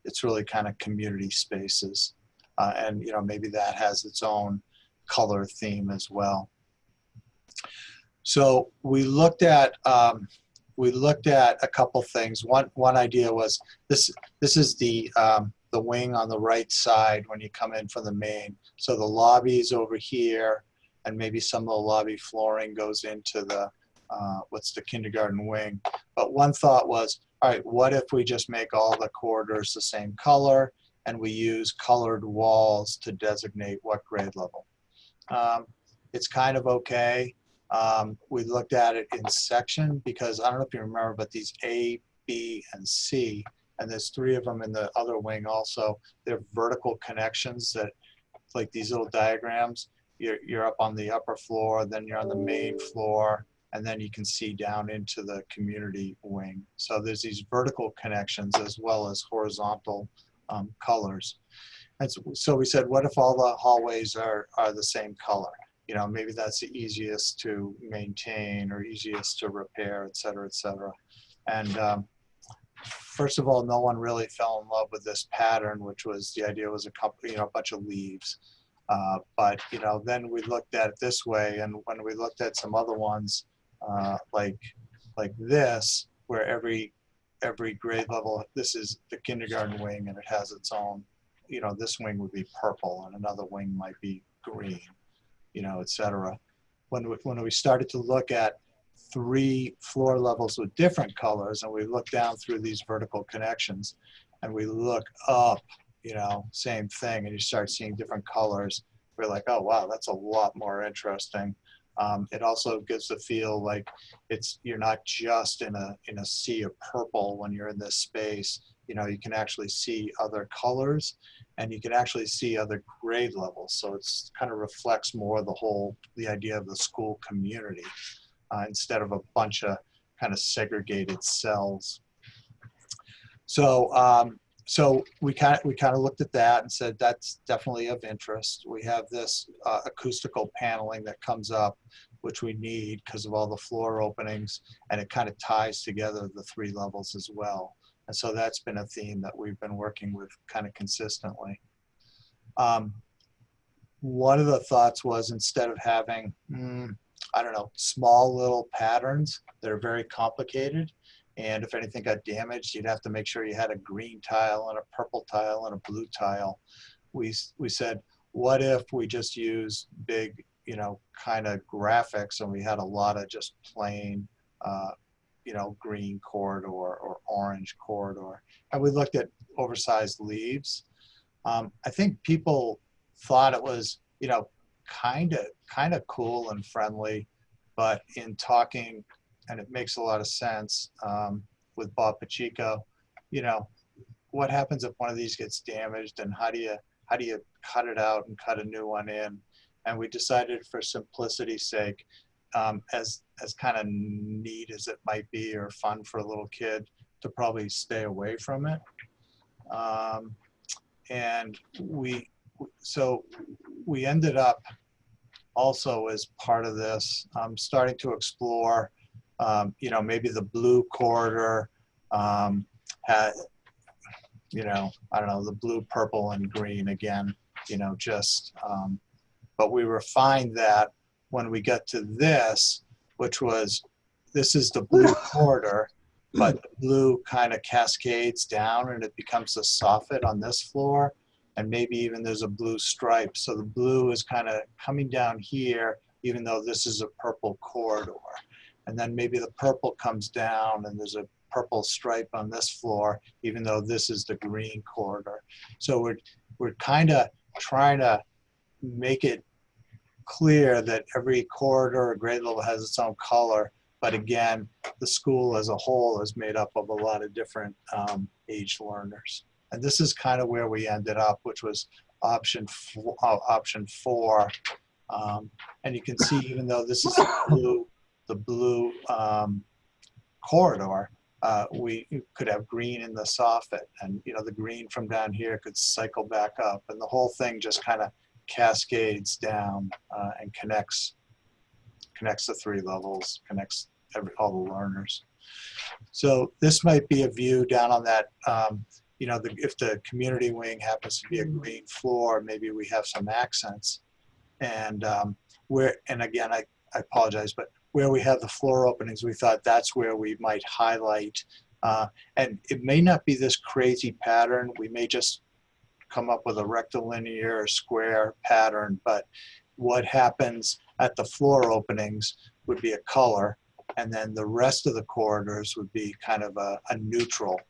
It's really kind of community spaces, and you know, maybe that has its own color theme as well. So we looked at a couple things. One idea was this is the wing on the right side when you come in from the main. So the lobby's over here, and maybe some of the lobby flooring goes into the what's the kindergarten wing. But one thought was, all right, what if we just make all the corridors the same color, and we use colored walls to designate what grade level? It's kind of okay. We looked at it in section, because I don't know if you remember, but these A, B, and C, and there's 3 of them in the other wing also, they're vertical connections that, like these little diagrams, you're up on the upper floor, then you're on the main floor, and then you can see down into the community wing. So there's these vertical connections as well as horizontal colors. And so we said, what if all the hallways are the same color? You know, maybe that's the easiest to maintain or easiest to repair, et cetera, et cetera. And first of all, no one really fell in love with this pattern, which was, the idea was a bunch of leaves. But, you know, then we looked at it this way, and when we looked at some other ones, like this, where every grade level, this is the kindergarten wing, and it has its own, you know, this wing would be purple, and another wing might be green, you know, et cetera. When we started to look at 3 floor levels with different colors, and we look down through these vertical connections, and we look up, you know, same thing, and you start seeing different colors, we're like, oh wow, that's a lot more interesting. It also gives the feel like you're not just in a sea of purple when you're in this space. You know, you can actually see other colors and you can actually see other grade levels. So it's kind of reflects more the idea of the school community instead of a bunch of kind of segregated cells. So so we kind of looked at that and said that's definitely of interest. We have this acoustical paneling that comes up, which we need because of all the floor openings, and it kind of ties together the 3 levels as well. And so that's been a theme that we've been working with kind of consistently. One of the thoughts was, instead of having, I don't know, small little patterns that are very complicated, and if anything got damaged, you'd have to make sure you had a green tile and a purple tile and a blue tile. We said, what if we just use big, you know, kind of graphics, and we had a lot of just plain, you know, green corridor or orange corridor. And we looked at oversized leaves. I think people thought it was, you know, kind of cool and friendly, but in talking, and it makes a lot of sense with Bob Pacheco, you know, what happens if one of these gets damaged, and how do you cut it out and cut a new one in? And we decided, for simplicity's sake, as kind of neat as it might be or fun for a little kid, to probably stay away from it. And so we ended up also, as part of this, starting to explore, you know, maybe the blue corridor had, you know, I don't know, the blue, purple, and green again, you know, just, but we refined that when we got to this, which was, this is the blue corridor, but the blue kind of cascades down and it becomes a soffit on this floor. And maybe even there's a blue stripe. So the blue is kind of coming down here, even though this is a purple corridor. And then maybe the purple comes down and there's a purple stripe on this floor, even though this is the green corridor. So we're kind of trying to make it clear that every corridor or grade level has its own color. But again, the school as a whole is made up of a lot of different age learners. And this is kind of where we ended up, which was option 4. And you can see, even though this is the blue corridor, we could have green in the soffit, and you know, the green from down here could cycle back up, and the whole thing just kind of cascades down and connects the 3 levels, connects all the learners. So this might be a view down on that. You know, if the community wing happens to be a green floor, maybe we have some accents. And and again, I apologize, but where we have the floor openings, we thought that's where we might highlight. And it may not be this crazy pattern. We may just come up with a rectilinear or square pattern, but what happens at the floor openings would be a color, and then the rest of the corridors would be kind of a neutral.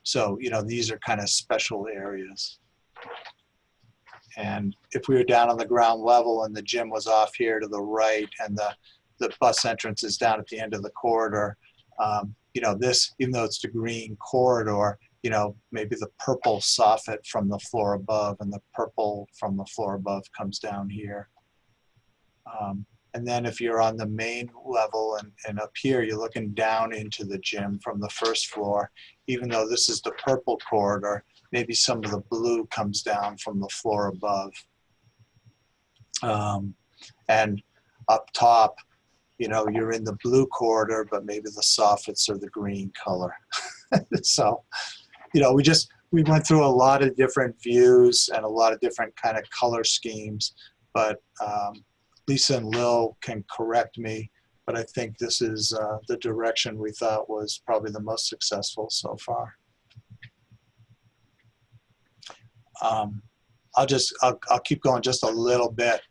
So, you know, these are kind of special areas. And if we were down on the ground level and the gym was off here to the right, and the bus entrance is down at the end of the corridor, you know, this, even though it's the green corridor, you know, maybe the purple soffit from the floor above, and the purple from the floor above comes down here. And then if you're on the main level and up here, you're looking down into the gym from the first floor, even though this is the purple corridor, maybe some of the blue comes down from the floor above. And up top, you know, you're in the blue corridor, but maybe the soffits are the green color. So, you know, we went through a lot of different views and a lot of different kind of color schemes, but Lisa and Lil can correct me, but I think this is the direction we thought was probably the most successful so far. I'll keep going just a little bit,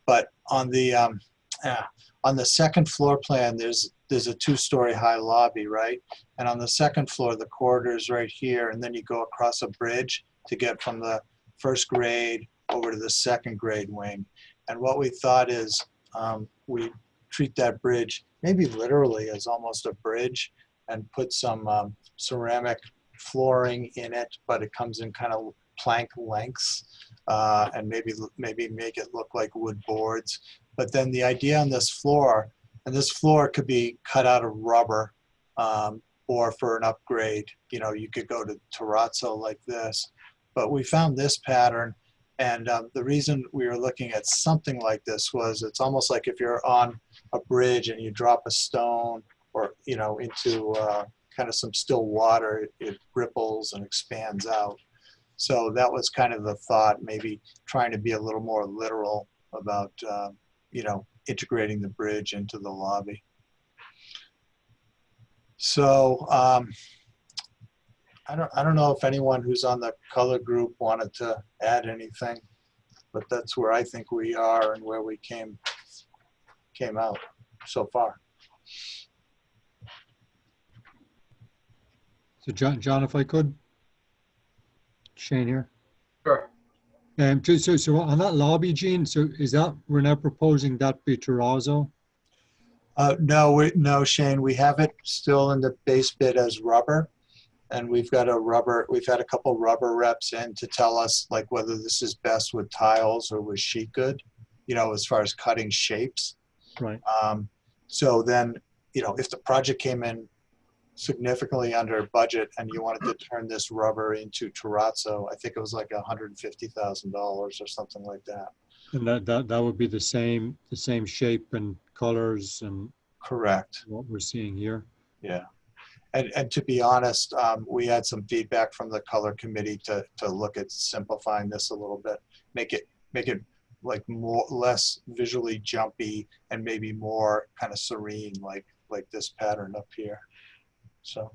but on the second floor plan, there's a 2-story high lobby, right? And on the second floor, the corridor is right here, and then you go across a bridge to get from the first grade over to the second grade wing. And what we thought is, we treat that bridge maybe literally as almost a bridge and put some ceramic flooring in it, but it comes in kind of plank lengths, and maybe make it look like wood boards. But then the idea on this floor, and this floor could be cut out of rubber, or for an upgrade, you know, you could go to terrazzo like this. But we found this pattern, and the reason we were looking at something like this was it's almost like if you're on a bridge and you drop a stone or, you know, into kind of some still water, it ripples and expands out. So that was kind of the thought, maybe trying to be a little more literal about, you know, integrating the bridge into the lobby. So I don't know if anyone who's on the color group wanted to add anything, but that's where I think we are and where we came out so far. So John, if I could, Shane here. Sure. So on that lobby, Gene, so is that, we're now proposing that be terrazzo? No, Shane, we have it still in the base bid as rubber. And we've had a couple rubber reps in to tell us like whether this is best with tiles or with sheet good, you know, as far as cutting shapes. Right. So then, you know, if the project came in significantly under budget and you wanted to turn this rubber into terrazzo, I think it was like $150,000 or something like that. And that would be the same shape and colors and correct what we're seeing here. Yeah. And to be honest, we had some feedback from the color committee to look at simplifying this a little bit, make it like less visually jumpy and maybe more kind of serene, like this pattern up here. So.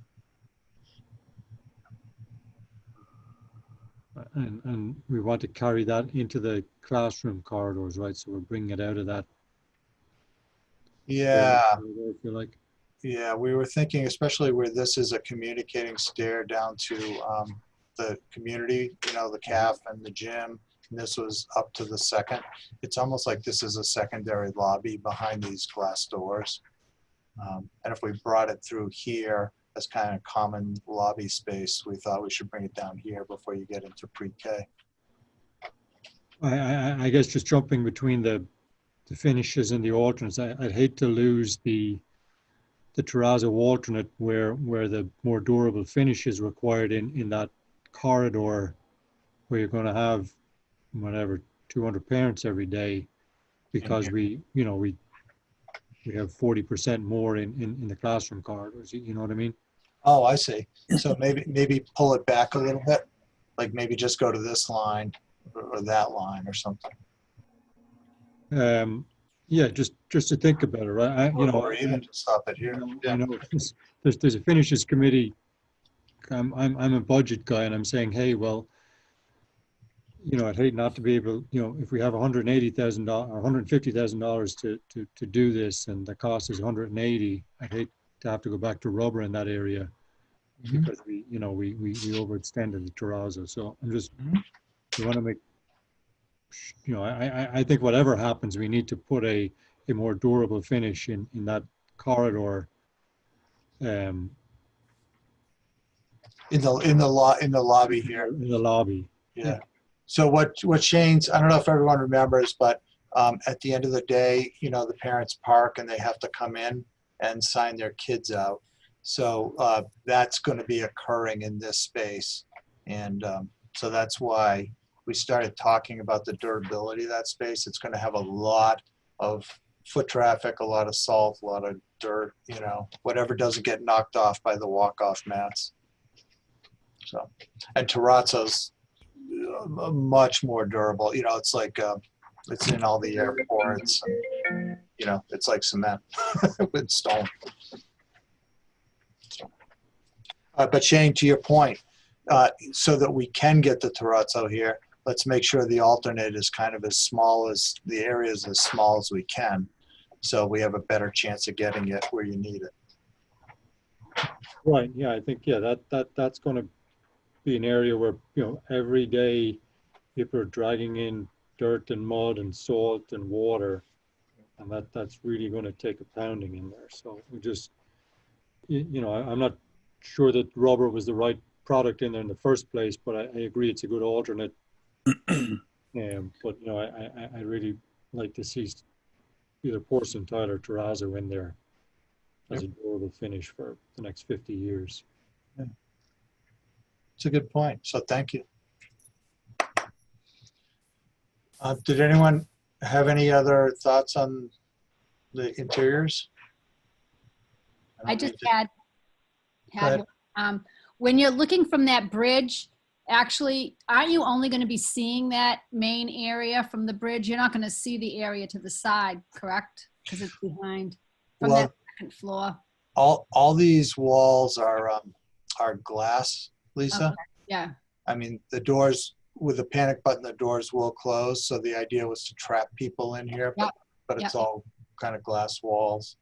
And we want to carry that into the classroom corridors, right? So we're bringing it out of that. Yeah. If you like. Yeah, we were thinking, especially where this is a communicating stair down to the community, you know, the CAF and the gym, and this was up to the second. It's almost like this is a secondary lobby behind these glass doors. And if we brought it through here as kind of common lobby space, we thought we should bring it down here before you get into pre-K. I guess just jumping between the finishes and the alternates, I'd hate to lose the terrazzo alternate where the more durable finish is required in that corridor where you're going to have whatever 200 parents every day, because we have 40% more in the classroom corridors. You know what I mean? Oh, I see. So maybe pull it back a little bit, like maybe just go to this line or that line or something. Yeah, just to think about it, right? Or even just stop it here. I know there's a finishes committee. I'm a budget guy, and I'm saying, hey, well, you know, I'd hate not to be able, you know, if we have $180,000 or $150,000 to do this, and the cost is $180, I'd hate to have to go back to rubber in that area because we overextended the terrazzo. So I'm just, we want to make, you know, I think whatever happens, we need to put a more durable finish in that corridor. In the lobby here. In the lobby. Yeah. So what Shane's, I don't know if everyone remembers, but at the end of the day, you know, the parents park and they have to come in and sign their kids out. So that's going to be occurring in this space. And so that's why we started talking about the durability of that space. It's going to have a lot of foot traffic, a lot of salt, a lot of dirt, you know, whatever doesn't get knocked off by the walk-off mats. So, and terrazzo's much more durable. You know, it's like, it's in all the airports, and, you know, it's like cement with stone. So, but Shane, to your point, so that we can get the terrazzo here, let's make sure the alternate is kind of as small as, the area is as small as we can, so we have a better chance of getting it where you need it. Right, yeah, I think, yeah, that's going to be an area where, you know, every day people are dragging in dirt and mud and salt and water. and that's really going to take a pounding in there. So we just, I'm not sure that rubber was the right product in there in the first place, but I agree it's a good alternate. But I really like to see either porcelain tile or terrazzo in there as a durable finish for the next 50 years. Yeah. It's a good point. So thank you. Did anyone have any other thoughts on the interiors? I just had when you're looking from that bridge, actually, aren't you only going to be seeing that main area from the bridge? You're not going to see the area to the side, correct? Because it's behind from that second floor. All these walls are glass, Lisa. Okay. Yeah. I mean, the doors, with the panic button, the doors will close. So the idea was to trap people in here, but it's all kind of glass walls.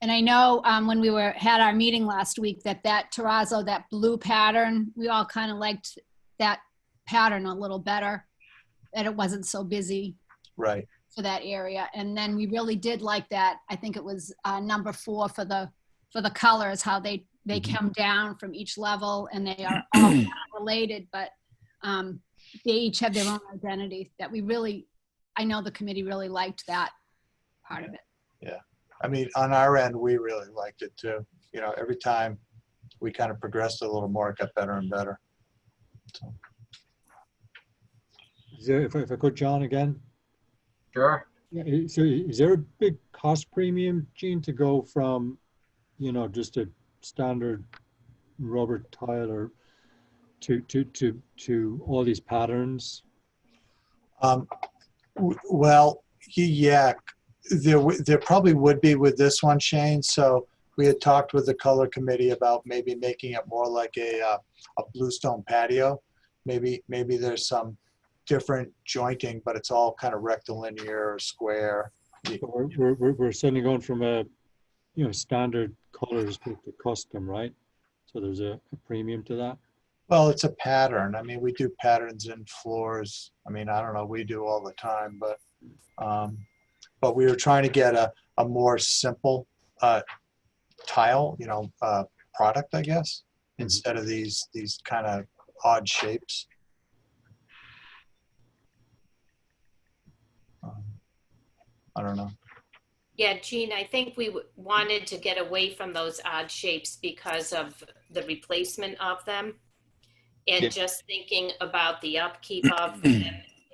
And I know when we had our meeting last week that terrazzo, that blue pattern, we all kind of liked that pattern a little better, that it wasn't so busy. Right. For that area. And then we really did like that. I think it was number 4 for the colors, how they come down from each level, and they are all kind of related, but they each have their own identity that I know the committee really liked that part of it. Yeah. I mean, on our end, we really liked it too. Every time we kind of progressed a little more, it got better and better. So. If I could, John, again. Sure. So is there a big cost premium, Gene, to go from, just a standard rubber tile or to all these patterns? Well, yeah, there probably would be with this one, Shane. So we had talked with the color committee about maybe making it more like a bluestone patio. Maybe there's some different jointing, but it's all kind of rectilinear or square. We're suddenly going from a standard colors to custom, right? So there's a premium to that. Well, it's a pattern. I mean, we do patterns in floors. I mean, I don't know, we do all the time, but we were trying to get a more simple tile, product, I guess, instead of these kind of odd shapes. I don't know. Yeah, Jean, I think we wanted to get away from those odd shapes because of the replacement of them. And just thinking about the upkeep of them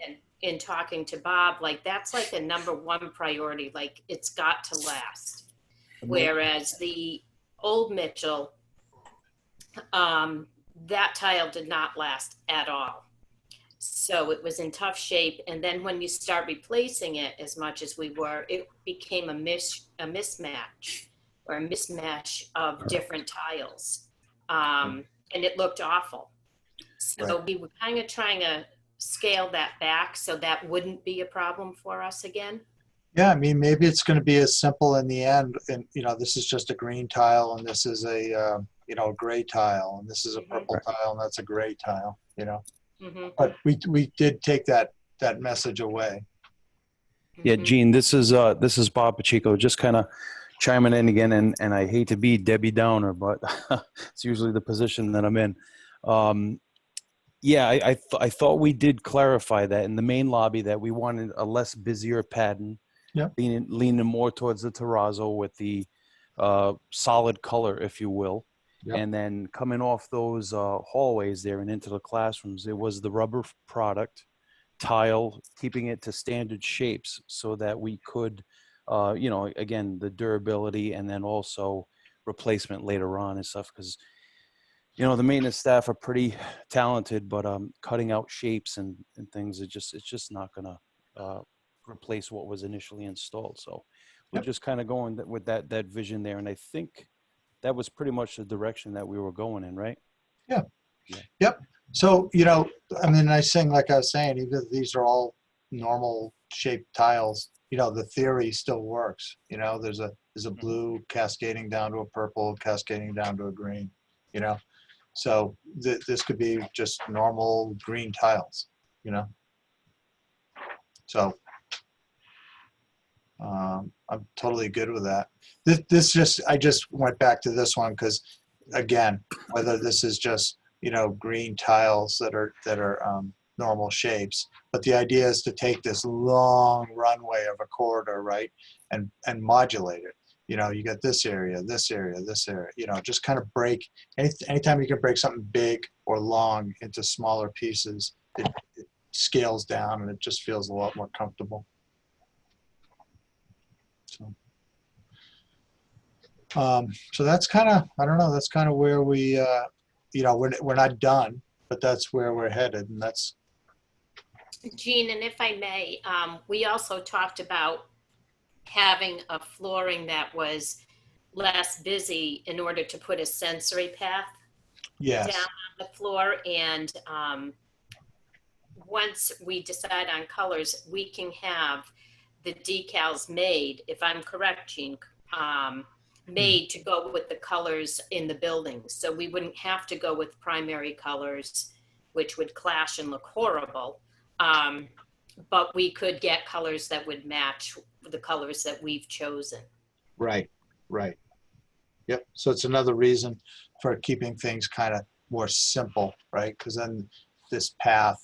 and in talking to Bob, like that's like a #1 priority, like it's got to last. Whereas the old Mitchell, that tile did not last at all. So it was in tough shape. And then when you start replacing it as much as we were, it became a mismatch or a mismatch of different tiles. And it looked awful. So we were kind of trying to scale that back so that wouldn't be a problem for us again. Yeah, I mean, maybe it's going to be as simple in the end. And, this is just a green tile and this is a, gray tile and this is a purple tile and that's a gray tile, But we did take that message away. Yeah, Gene, this is Bob Pacheco, just kind of chiming in again, and I hate to be Debbie Downer, but it's usually the position that I'm in. Yeah, I thought we did clarify that in the main lobby that we wanted a less busier pattern, leaning more towards the terrazzo with the solid color, if you will. Yep. And then coming off those hallways there and into the classrooms, it was the rubber product, tile, keeping it to standard shapes so that we could, again, the durability and then also replacement later on and stuff. Because, the maintenance staff are pretty talented, but cutting out shapes and things, it's just not going to replace what was initially installed. So we're just kind of going with that vision there. And I think that was pretty much the direction that we were going in, right? Yeah. Yep. So, I mean, the nice thing, like I was saying, even if these are all normal shaped tiles, the theory still works. There's a blue cascading down to a purple, cascading down to a green, So this could be just normal green tiles, So I'm totally good with that. I just went back to this one because, again, whether this is just, green tiles that are normal shapes, but the idea is to take this long runway of a corridor, right, and modulate it. You got this area, this area, this area. Just kind of break. Anytime you can break something big or long into smaller pieces, it scales down and it just feels a lot more comfortable. So that's kind of, I don't know, that's kind of where we, we're not done, but that's where we're headed, and that's. Jean, and if I may, we also talked about having a flooring that was less busy in order to put a sensory path Yes. down on the floor. And once we decide on colors, we can have the decals made, if I'm correct, Jean, made to go with the colors in the buildings. So we wouldn't have to go with primary colors, which would clash and look horrible. But we could get colors that would match the colors that we've chosen. Right. Yep. So it's another reason for keeping things kind of more simple, right? Because then this path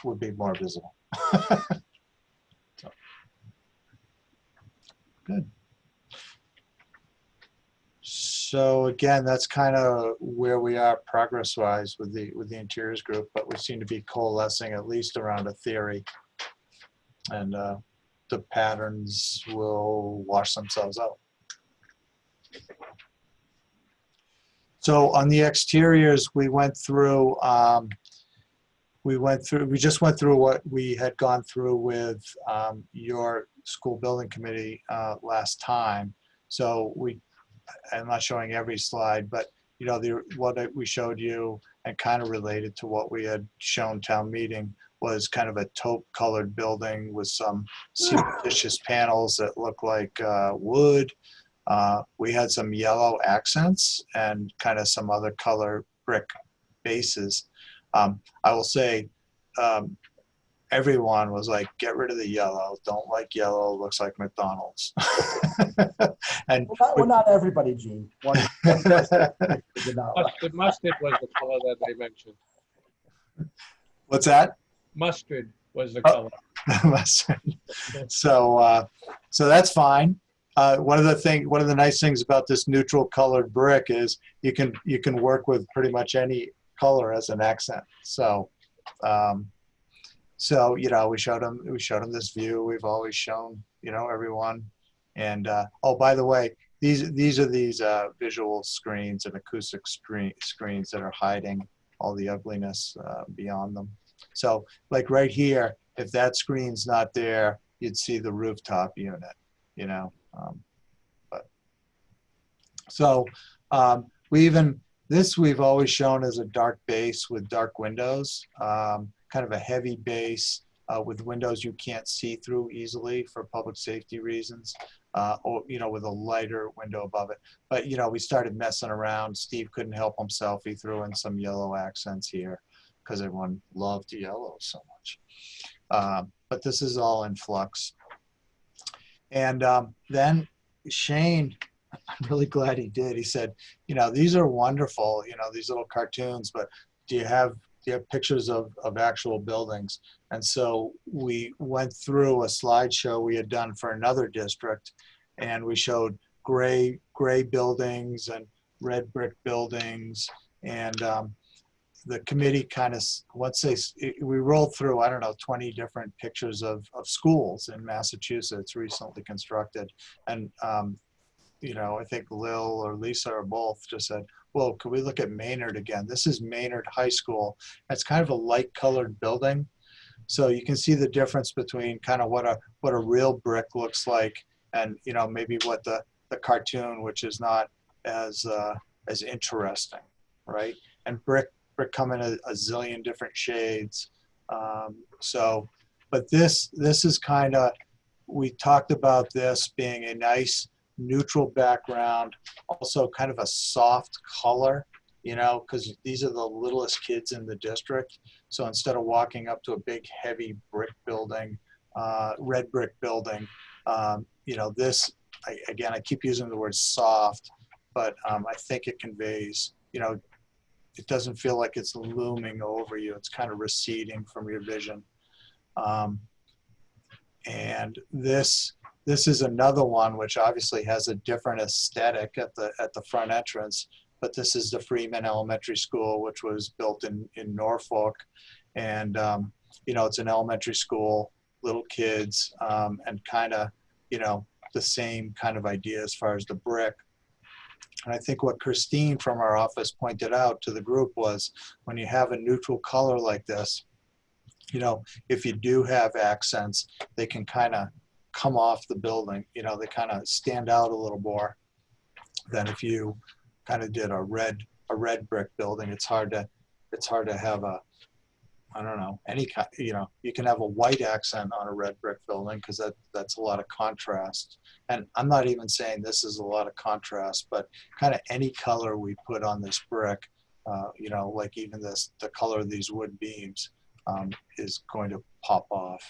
would be more visible. So, good. So again, that's kind of where we are progress-wise with the interiors group, but we seem to be coalescing at least around a theory, and the patterns will wash themselves out. So on the exteriors, we just went through what we had gone through with your school building committee last time. So I'm not showing every slide, but what we showed you and kind of related to what we had shown town meeting was kind of a taupe colored building with some cementitious panels that look like wood. We had some yellow accents and kind of some other color brick bases. I will say everyone was like, get rid of the yellow. Don't like yellow. Looks like McDonald's. And well, not everybody, Gene. Mustard was the color that they mentioned. What's that? Mustard was the color. Mustard. So that's fine. One of the nice things about this neutral colored brick is you can work with pretty much any color as an accent. So we showed them this view. We've always shown everyone. And oh, by the way, these are visual screens and acoustic screens that are hiding all the ugliness beyond them. So like right here, if that screen's not there, you'd see the rooftop unit. We've always shown as a dark base with dark windows, kind of a heavy base with windows you can't see through easily for public safety reasons, or with a lighter window above it. But we started messing around. Steve couldn't help himself. He threw in some yellow accents here because everyone loved yellow so much. But this is all in flux. And then Shane, I'm really glad he did. He said, these are wonderful, these little cartoons, but do you have pictures of actual buildings? And so we went through a slideshow we had done for another district, and we showed gray buildings and red brick buildings. And the committee kind of, we rolled through, 20 different pictures of schools in Massachusetts recently constructed. And I think Lil or Lisa or both just said, well, could we look at Maynard again? This is Maynard High School. It's kind of a light colored building. So you can see the difference between kind of what a real brick looks like and, maybe what the cartoon, which is not as interesting, right? And brick come in a zillion different shades. But this is kind of, we talked about this being a nice neutral background, also kind of a soft color, because these are the littlest kids in the district. So instead of walking up to a big heavy brick building, red brick building. You know, this, again, I keep using the word soft, but I think it conveys, you know, it doesn't feel like it's looming over you. It's kind of receding from your vision. And this is another one which obviously has a different aesthetic at the front entrance, but this is the Freeman Elementary School, which was built in Norfolk. And, you know, it's an elementary school, little kids, and kind of, you know, the same kind of idea as far as the brick. And I think what Christine from our office pointed out to the group was when you have a neutral color like this, you know, if you do have accents, they can kind of come off the building. You know, they kind of stand out a little more than if you kind of did a red brick building. It's hard to have a, I don't know, any kind, you know, you can have a white accent on a red brick building because that's a lot of contrast. And I'm not even saying this is a lot of contrast, but kind of any color we put on this brick, you know, like even the color of these wood beams is going to pop off.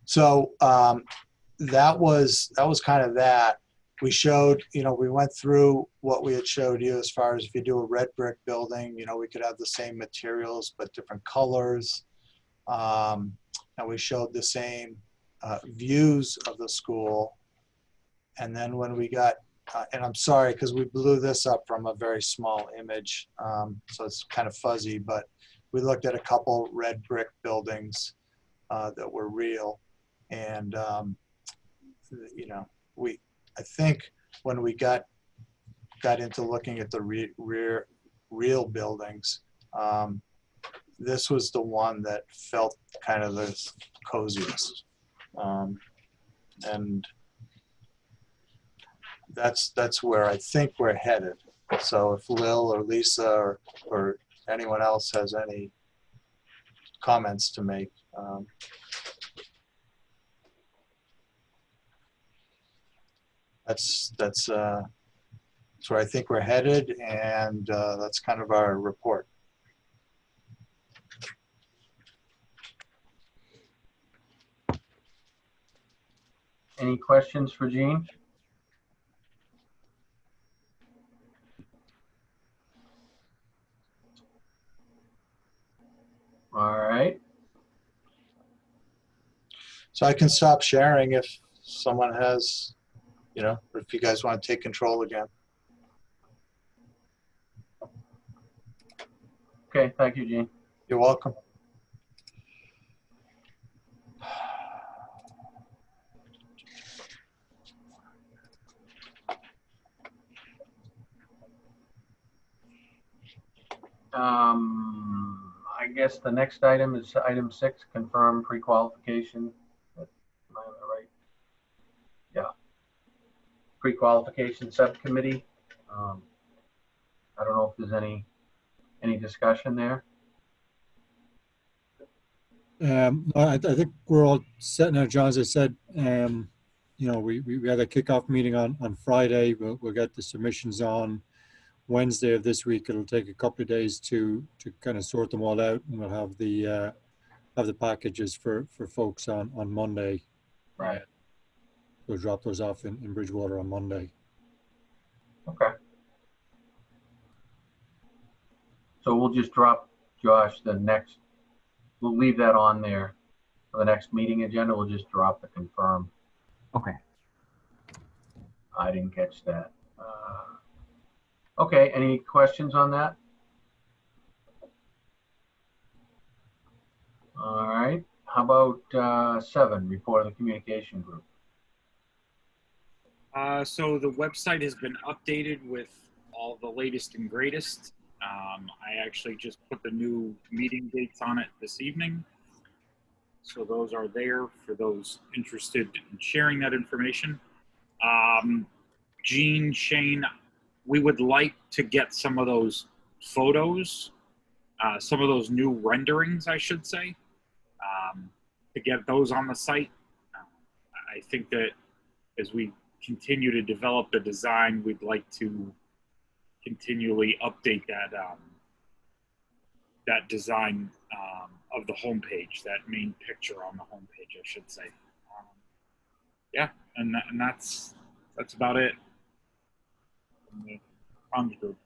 So that was kind of that. We showed, you know, we went through what we had showed you as far as if you do a red brick building, you know, we could have the same materials but different colors. And we showed the same views of the school. And then when we got, and I'm sorry because we blew this up from a very small image, so it's kind of fuzzy, but we looked at a couple red brick buildings that were real. And, you know, I think when we got into looking at the real buildings, this was the one that felt kind of the coziest. And that's where I think we're headed. So if Lil or Lisa or anyone else has any comments to make, that's where I think we're headed, and that's kind of our report. Any questions for Gene? All right. So I can stop sharing if someone has, you know, if you guys want to take control again. Okay, thank you, Gene. You're welcome. I guess the next item is item 6, confirm pre-qualification. Am I on the right? Yeah. Pre-Qualification Subcommittee. I don't know if there's any discussion there. I think we're all set now, John. As I said, you know, we had a kickoff meeting on Friday. We'll get the submissions on Wednesday of this week. It'll take a couple of days to kind of sort them all out, and we'll have the packages for folks on Monday. Right. We'll drop those off in Bridgewater on Monday. Okay. So we'll just drop, Josh, we'll leave that on there for the next meeting agenda. We'll just drop the confirm. Okay. I didn't catch that. Okay, any questions on that? All right, how about 7, report of the communication group? So the website has been updated with all the latest and greatest. I actually just put the new meeting dates on it this evening. So those are there for those interested in sharing that information. Gene, Shane, we would like to get some of those photos, some of those new renderings, I should say, to get those on the site. I think that as we continue to develop the design, we'd like to continually update that design of the homepage, that main picture on the homepage, I should say. Yeah, and that's about it. From the comms group.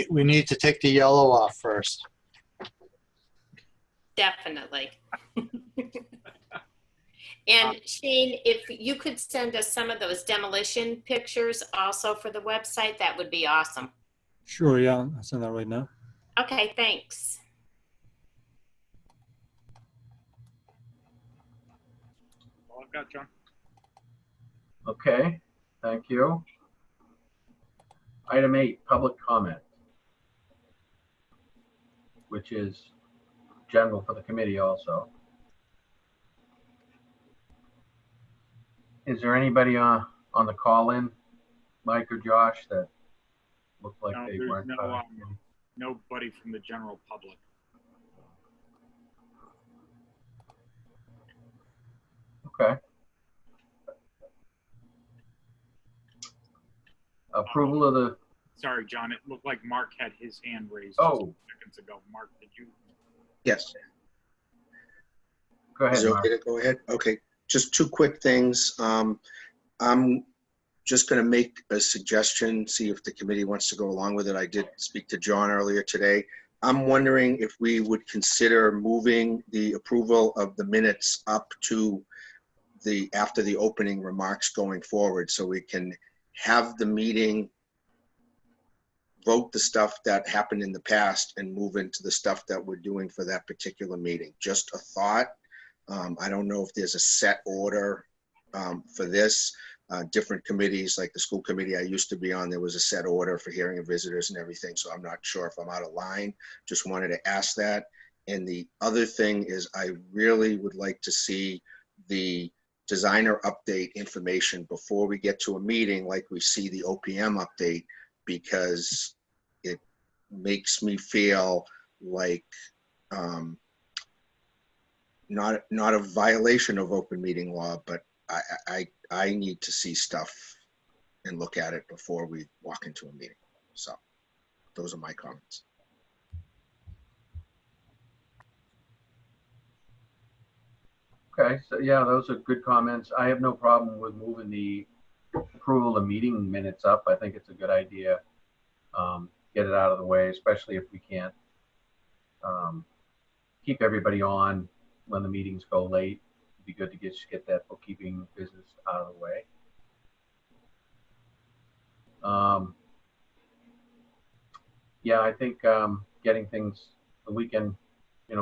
We need to take the yellow off first. Definitely. And Shane, if you could send us some of those demolition pictures also for the website, that would be awesome. Sure, yeah, I'll send that right now. Okay, thanks. All I've got, John. Okay, thank you. Item 8, public comment, which is general for the committee also. Is there anybody on the call-in, Mike or Josh, that looked like they weren't? Nobody from the general public. Okay. Approval of the. Sorry, John. It looked like Mark had his hand raised just a few seconds ago. Mark, did you? Yes. Go ahead, Is it Mark. okay to go ahead? Okay. Just two quick things. I'm just going to make a suggestion, see if the committee wants to go along with it. I did speak to John earlier today. I'm wondering if we would consider moving the approval of the minutes up to after the opening remarks going forward, so we can have the meeting, vote the stuff that happened in the past, and move into the stuff that we're doing for that particular meeting. Just a thought. I don't know if there's a set order for this. Different committees, like the school committee I used to be on, there was a set order for hearing of visitors and everything, so I'm not sure if I'm out of line. Just wanted to ask that. And the other thing is, I really would like to see the designer update information before we get to a meeting, like we see the OPM update, because it makes me feel like not a violation of open meeting law, but I need to see stuff and look at it before we walk into a meeting. So those are my comments. Okay, so yeah, those are good comments. I have no problem with moving the approval of meeting minutes up. I think it's a good idea. Get it out of the way, especially if we can't keep everybody on when the meetings go late. It'd be good to just get that bookkeeping business out of the way. Yeah, I think getting things the weekend,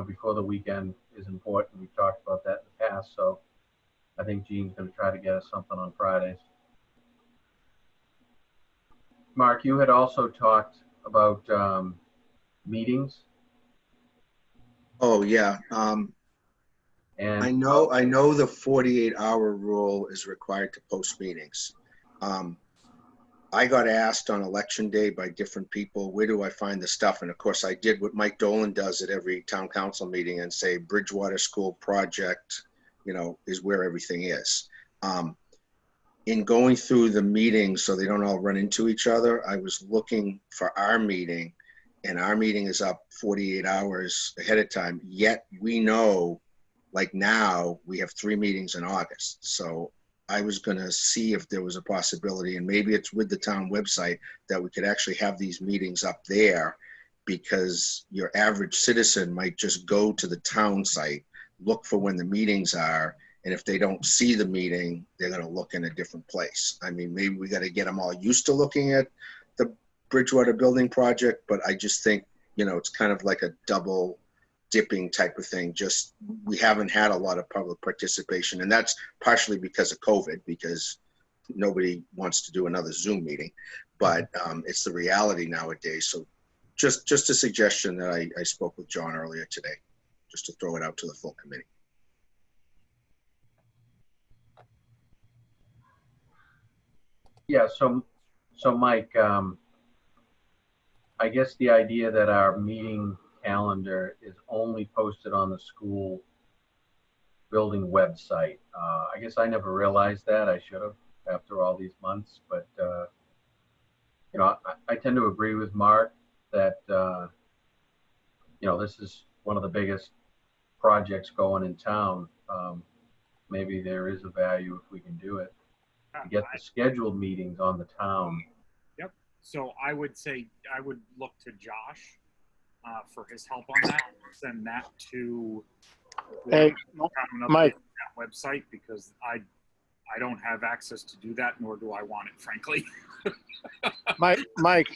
before the weekend is important. We've talked about that in the past, so I think Gene's going to try to get us something on Fridays. Mark, you had also talked about meetings. Oh yeah. And I know the 48-hour rule is required to post meetings. I got asked on election day by different people, where do I find the stuff? And of course I did what Mike Dolan does at every town council meeting and say Bridgewater School project, is where everything is. In going through the meetings so they don't all run into each other, I was looking for our meeting, and our meeting is up 48 hours ahead of time. Yet we know, like now, we have 3 meetings in August. So I was going to see if there was a possibility, and maybe it's with the town website, that we could actually have these meetings up there, because your average citizen might just go to the town site, look for when the meetings are, and if they don't see the meeting, they're going to look in a different place. I mean, maybe we got to get them all used to looking at the Bridgewater building project, but I just think, it's kind of like a double dipping type of thing. Just, we haven't had a lot of public participation, and that's partially because of COVID, because nobody wants to do another Zoom meeting, but it's the reality nowadays. So just a suggestion that I spoke with John earlier today, just to throw it out to the full committee. Yeah, so Mike, I guess the idea that our meeting calendar is only posted on the school building website. I guess I never realized that. I should have, after all these months, but I tend to agree with Mark that you know, this is one of the biggest projects going in town. Maybe there is a value if we can do it to get the scheduled meetings on the town. Yep. So I would say I would look to Josh for his help on that. Send that to Hey, Mike. that website, because I don't have access to do that, nor do I want it, frankly. Mike,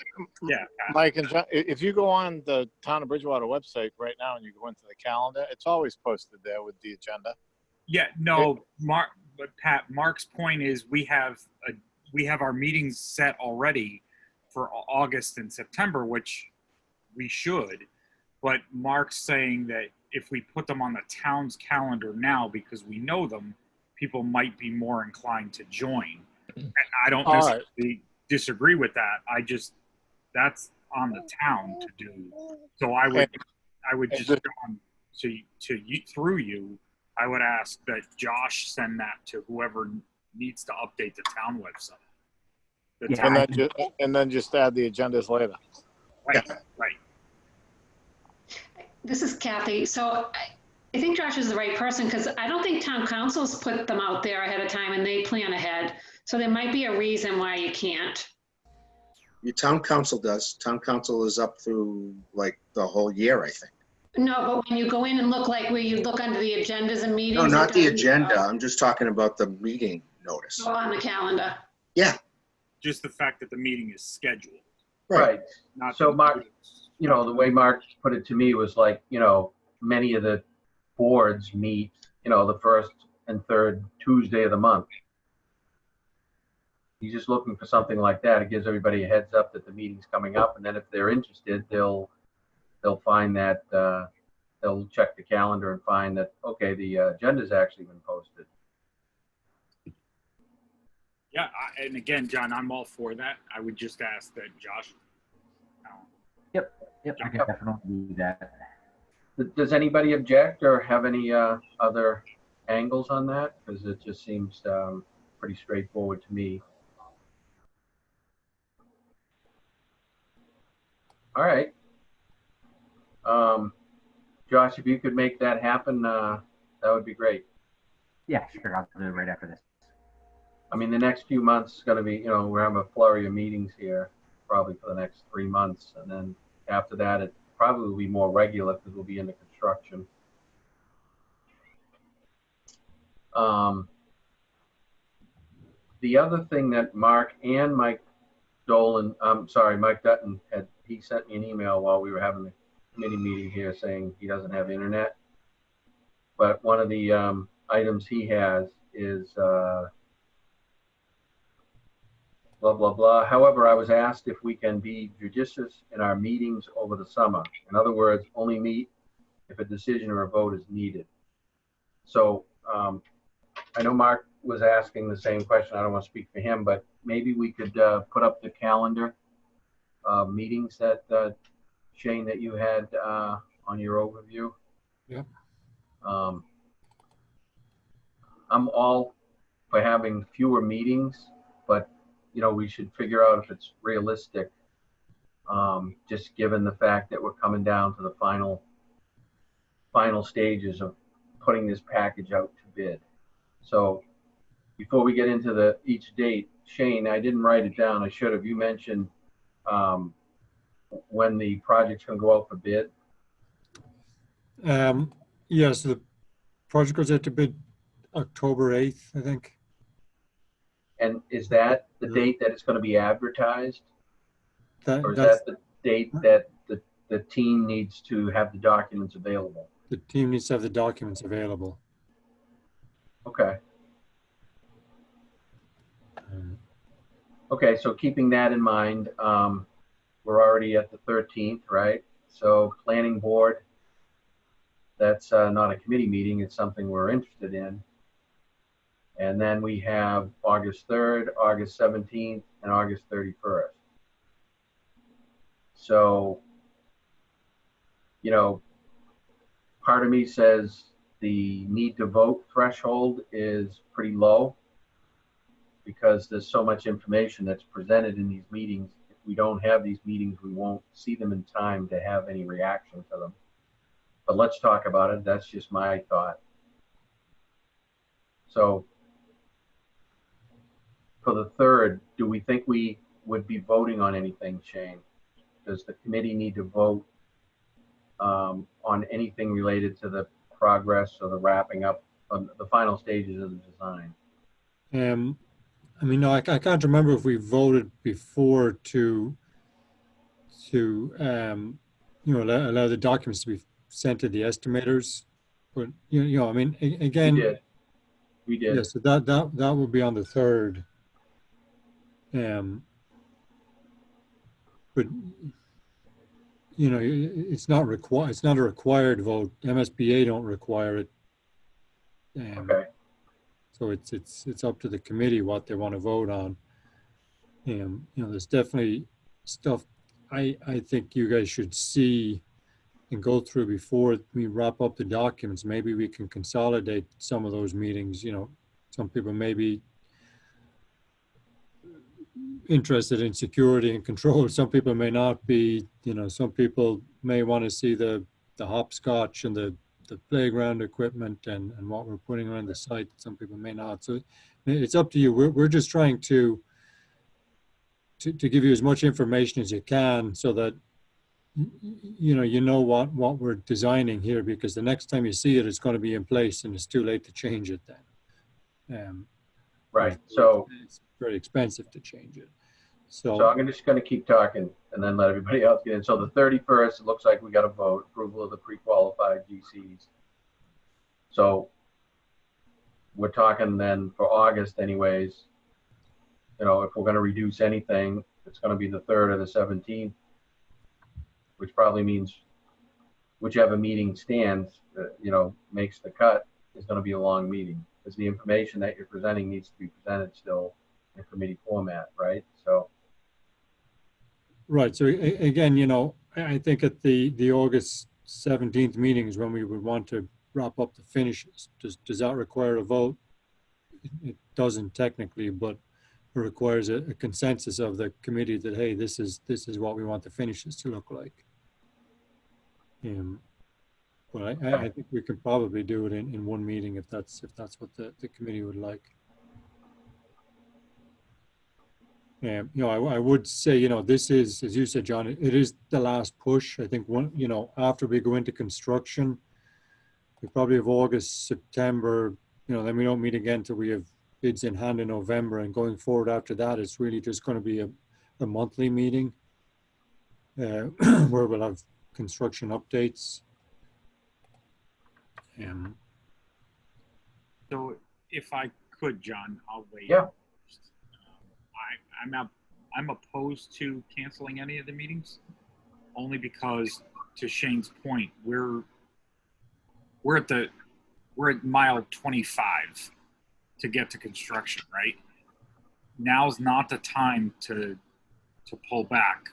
yeah, Mike and John, if you go on the Town of Bridgewater website right now and you go into the calendar, it's always posted there with the agenda. Yeah, no, but Pat, Mark's point is we have our meetings set already for August and September, which we should. But Mark's saying that if we put them on the town's calendar now, because we know them, people might be more inclined to join. And I don't necessarily disagree with that. That's on the town to do. So I would just through you, I would ask that Josh send that to whoever needs to update the town website. And then just add the agendas later. Right, right. This is Kathy. So I think Josh is the right person, because I don't think town councils put them out there ahead of time and they plan ahead. So there might be a reason why you can't. Your town council does. Town council is up through like the whole year, I think. No, but when you go in and look, like where you look under the agendas and meetings. No, not the agenda. I'm just talking about the meeting notice. Oh, on the calendar. Yeah. Just the fact that the meeting is scheduled. Right. Not So Mark, you know, the way Mark put it to me was like, you know, many of the boards meet, you know, the first and third Tuesday of the month. He's just looking for something like that. It gives everybody a heads up that the meeting's coming up, and then if they're interested, they'll find that they'll check the calendar and find that, okay, the agenda's actually been posted. Yeah, and again, John, I'm all for that. I would just ask that Josh. Yep, I can definitely do that. Does anybody object or have any other angles on that? Because it just seems pretty straightforward to me. All right. Josh, if you could make that happen, that would be great. Yeah, sure. I'll do it right after this. I mean, the next few months is going to be, you know, we're having a flurry of meetings here, probably for the next 3 months. And then after that, it probably will be more regular because we'll be into construction. The other thing that Mark and Mike Dutton he sent me an email while we were having the committee meeting here saying he doesn't have internet. But one of the items he has is blah, blah, blah. However, I was asked if we can be judicious in our meetings over the summer. In other words, only meet if a decision or a vote is needed. So I know Mark was asking the same question. I don't want to speak for him, but maybe we could put up the calendar meetings that Shane, that you had on your overview. Yeah. I'm all for having fewer meetings, but you know, we should figure out if it's realistic, just given the fact that we're coming down to the final stages of putting this package out to bid. So before we get into each date, Shane, I didn't write it down. I should have. You mentioned when the project's going to go out for bid. Yes, the project goes out to bid October 8th, I think. And is that the date that it's going to be advertised? Or is that's that the date that the team needs to have the documents available? The team needs to have the documents available. Okay. Okay, so keeping that in mind, we're already at the 13th, right? So planning board, that's not a committee meeting, it's something we're interested in. And then we have August 3rd, August 17th, and August 31st. So, you know, part of me says the need to vote threshold is pretty low because there's so much information that's presented in these meetings. If we don't have these meetings, we won't see them in time to have any reaction to them. but let's talk about it. That's just my thought. So for the 3rd, do we think we would be voting on anything, Shane? Does the committee need to vote on anything related to the progress or the wrapping up on the final stages of the design? I mean, no, I can't remember if we voted before to you know, allow the documents to be sent to the estimators. But you know, I mean, again, we did. Yeah, so that will be on the 3rd. But you know, it's not required. It's not a required vote. MSBA don't require it. Okay. So it's up to the committee what they want to vote on. You know, there's definitely stuff I think you guys should see and go through before we wrap up the documents. Maybe we can consolidate some of those meetings. You know, some people may be interested in security and control. Some people may not be. You know, some people may want to see the hopscotch and the playground equipment and what we're putting around the site. Some people may not. So it's up to you. We're just trying to give you as much information as you can so that you know what we're designing here, because the next time you see it, it's going to be in place and it's too late to change it then. Right. So it's very expensive to change it. So I'm just going to keep talking and then let everybody else get in. So the 31st, it looks like we got a vote, approval of the pre-qualified GCs. So we're talking then for August anyways, you know, if we're going to reduce anything, it's going to be the 3rd or the 17th, which probably means whichever meeting stands, you know, makes the cut, is going to be a long meeting because the information that you're presenting needs to be presented still in committee format, right? So. Right. So again, you know, I think at the August 17th meeting is when we would want to wrap up the finishes. Does that require a vote? It doesn't technically, but it requires a consensus of the committee that, hey, this is what we want the finishes to look like. But I think we can probably do it in one meeting if that's what the committee would like. You know, I would say, you know, this is, as you said, John, it is the last push. I think you know, after we go into construction, we probably have August, September, you know, then we don't meet again till we have bids in hand in November, and going forward after that, it's really just going to be a monthly meeting where we'll have construction updates. So if I could, John, I'll wait. Yeah. I'm opposed to canceling any of the meetings, only because, to Shane's point, we're at mile 25 to get to construction, right? Now's not the time to pull back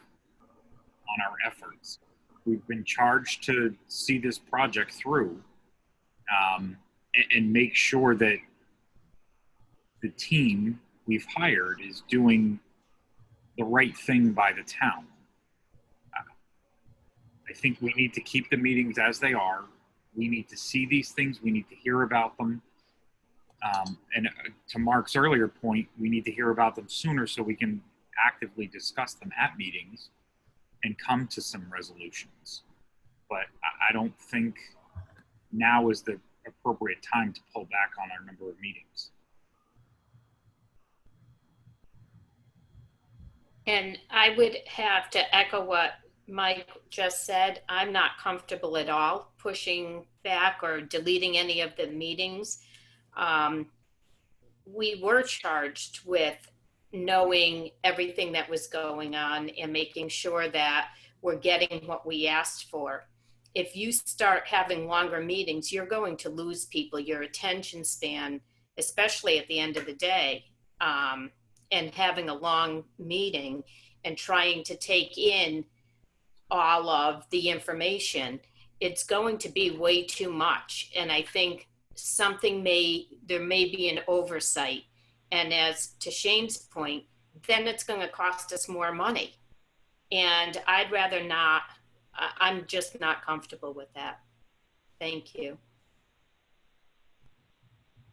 on our efforts. We've been charged to see this project through and make sure that the team we've hired is doing the right thing by the town. I think we need to keep the meetings as they are. We need to see these things. We need to hear about them. And to Mark's earlier point, we need to hear about them sooner so we can actively discuss them at meetings and come to some resolutions. But I don't think now is the appropriate time to pull back on our number of meetings. And I would have to echo what Mike just said. I'm not comfortable at all pushing back or deleting any of the meetings. We were charged with knowing everything that was going on and making sure that we're getting what we asked for. If you start having longer meetings, you're going to lose people, your attention span, especially at the end of the day. And having a long meeting and trying to take in all of the information, it's going to be way too much. And I think there may be an oversight. And as to Shane's point, then it's going to cost us more money. And I'd rather not, I'm just not comfortable with that. Thank you.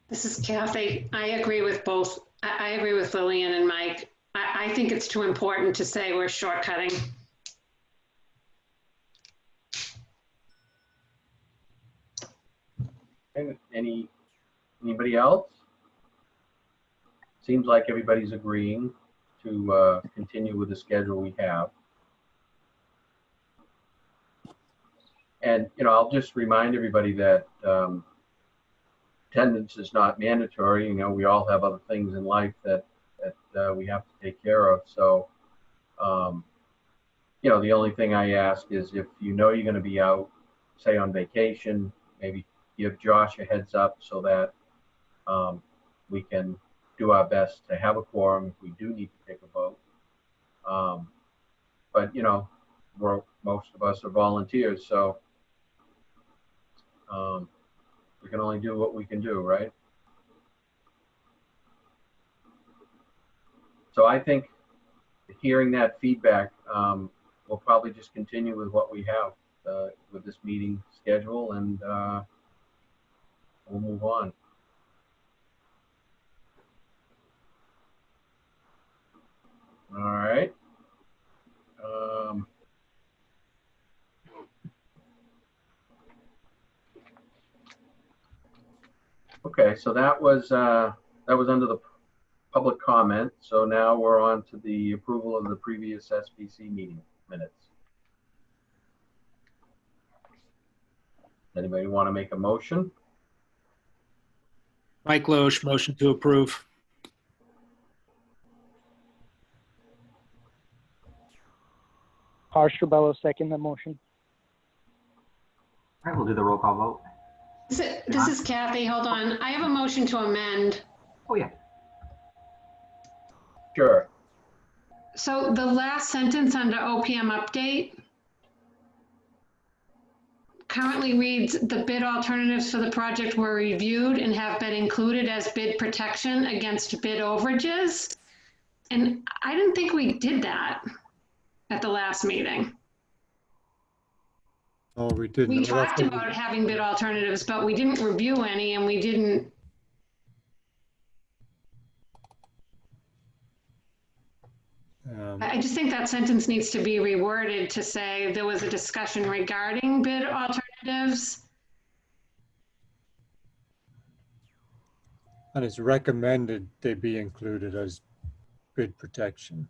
This is Kathy. I agree with both. I agree with Lillian and Mike. I think it's too important to say we're shortcutting. Anybody else? Seems like everybody's agreeing to continue with the schedule we have. And, you know, I'll just remind everybody that attendance is not mandatory. You know, we all have other things in life that we have to take care of. So, you know, the only thing I ask is if you know you're going to be out, say on vacation, maybe give Josh a heads up so that we can do our best to have a quorum if we do need to take a vote. But, you know, most of us are volunteers, so we can only do what we can do, right? So I think hearing that feedback, we'll probably just continue with what we have with this meeting schedule, and we'll move on. All right. Okay, so that was under the public comment. So now we're on to the approval of the previous SBC meeting minutes. Anybody want to make a motion? Mike Loesch, motion to approve. Harsh Trubello, second the motion. All right, we'll do the roll call vote. This is Kathy. Hold on. I have a motion to amend. Oh, yeah. Sure. So the last sentence under OPM update currently reads, the bid alternatives for the project were reviewed and have been included as bid protection against bid overages. And I didn't think we did that at the last meeting. Oh, we didn't. We talked about having bid alternatives, but we didn't review any, and we didn't. I just think that sentence needs to be reworded to say there was a discussion regarding bid alternatives. And it's recommended they be included as bid protection.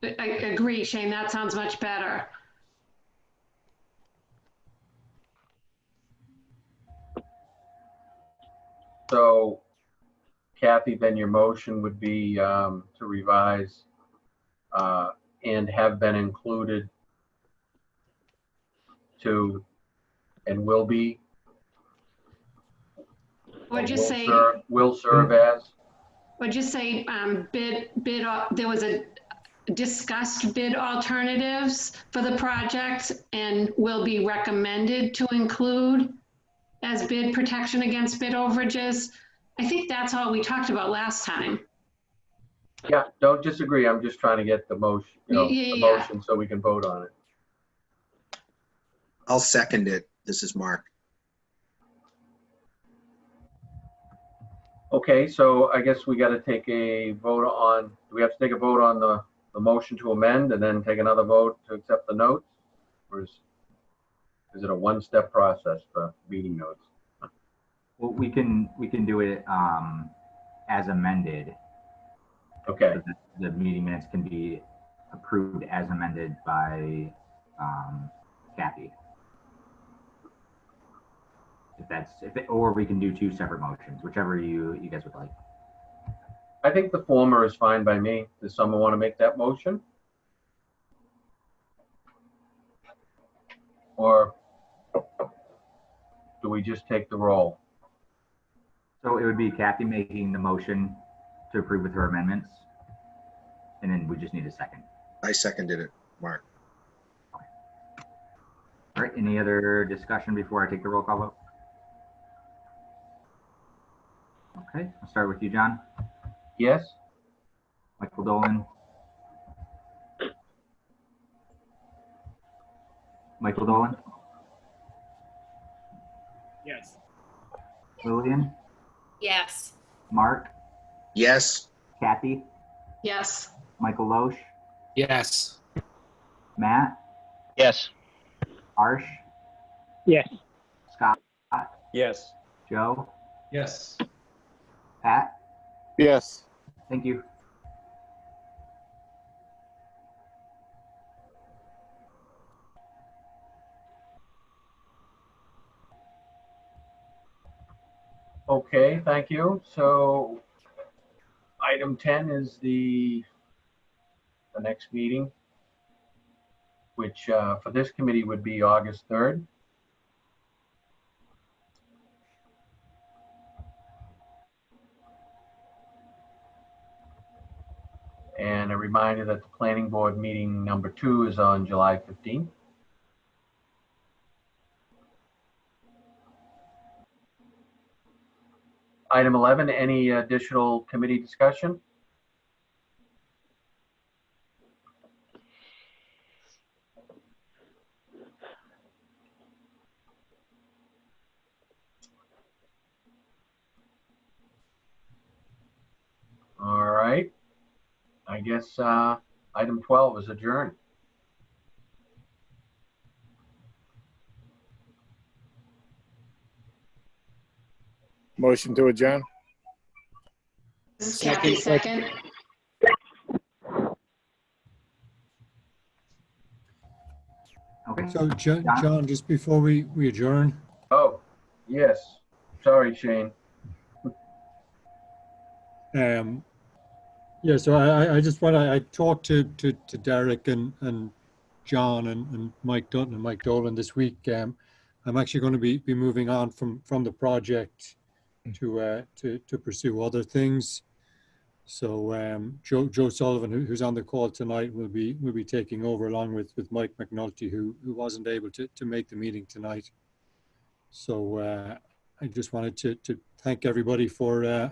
I agree, Shane, that sounds much better. So, Kathy, then your motion would be to revise and have been included to and will be. Would you say will serve as? Would you say there was a discussed bid alternatives for the project and will be recommended to include as bid protection against bid overages? I think that's all we talked about last time. Yeah, don't disagree. I'm just trying to get the motion, motion so we can vote on it. I'll second it. This is Mark. Okay, so I guess we got to take a vote on, do we have to take a vote on the motion to amend and then take another vote to accept the notes? Or is it a one-step process for meeting notes? Well, we can do it as amended. Okay. So the meeting minutes can be approved as amended by Kathy. Or we can do two separate motions, whichever you guys would like. I think the former is fine by me. Does someone want to make that motion? Or do we just take the roll? So it would be Kathy making the motion to approve with her amendments, and then we just need a second. I seconded it, Mark. Okay. All right, any other discussion before I take the roll call vote? Okay, I'll start with you, John. Yes. Michael Dolan. Michael Dolan. Lillian, Yes. Mark, Yes. Kathy, Yes. Michael Loesch, Yes. Matt, Yes. Arsh, Yes. Scott, Yes. Joe, Yes. Pat. Yes. Thank you. Okay, thank you. So item 10 is the next meeting, which for this committee would be August 3rd. And a reminder that the planning board meeting number 2 is on July 15th. Item 11, any additional committee discussion? All right. I guess item 12 is adjourned. Motion to adjourn. Kathy, second. Okay. So John, just before we adjourn, Oh, yes. Sorry, Shane. yeah, so I just want I talked to Derek and John and Mike Dutton and Mike Dolan this week. I'm actually going to be moving on from the project to pursue other things. So Joe Sullivan, who's on the call tonight, will be taking over along with Mike McNulty, who wasn't able to make the meeting tonight. So I just wanted to thank everybody for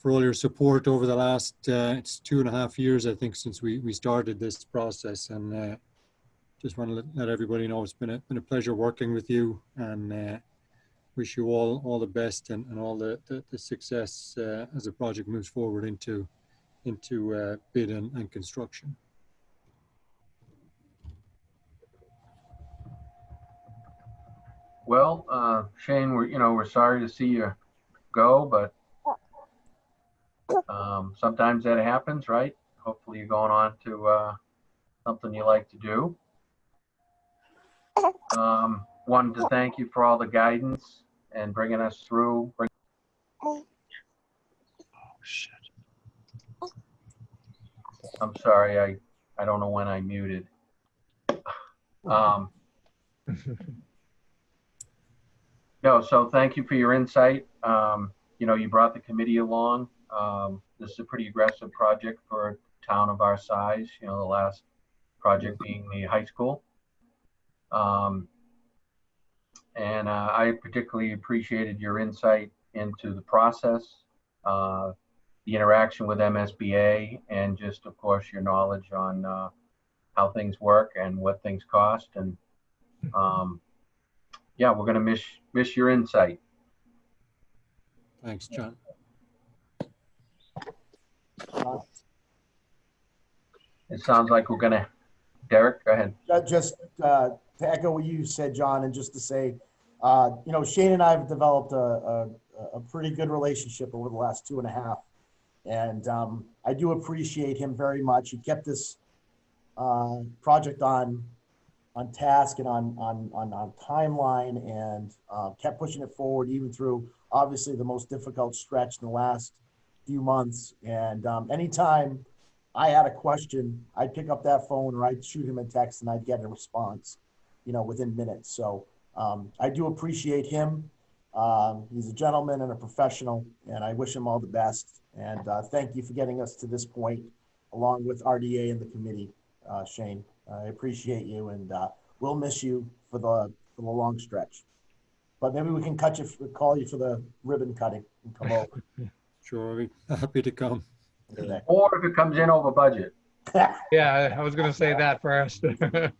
all your support over the last it's 2.5 years, I think, since we started this process, and just want to let everybody know it's been a pleasure working with you, and wish you all the best and all the success as the project moves forward into bid and construction. Well, Shane, we're sorry to see you go, but sometimes that happens, right? Hopefully you're going on to something you like to do. Wanted to thank you for all the guidance and bringing us through. Oh, shit. I'm sorry, I don't know when I muted. No, so thank you for your insight. You brought the committee along. This is a pretty aggressive project for a town of our size, the last project being the high school. And I particularly appreciated your insight into the process, the interaction with MSBA, and just, of course, your knowledge on how things work and what things cost. And yeah, we're going to miss your insight. Thanks, John. It sounds like we're going to, Derek, go ahead. Just to echo what you said, John, and just to say, Shane and I have developed a pretty good relationship over the last 2.5. And I do appreciate him very much. He kept this project on task and on timeline, and kept pushing it forward even through obviously the most difficult stretch in the last few months. And anytime I had a question, I'd pick up that phone or I'd shoot him a text and I'd get a response, within minutes. So I do appreciate him. He's a gentleman and a professional, and I wish him all the best. And thank you for getting us to this point, along with RDA and the committee, Shane. I appreciate you, and we'll miss you for the long stretch. But maybe we can call you for the ribbon cutting and come over. Sure, I'll be happy to come. Or if it comes in over budget. Yeah, I was going to say that first. But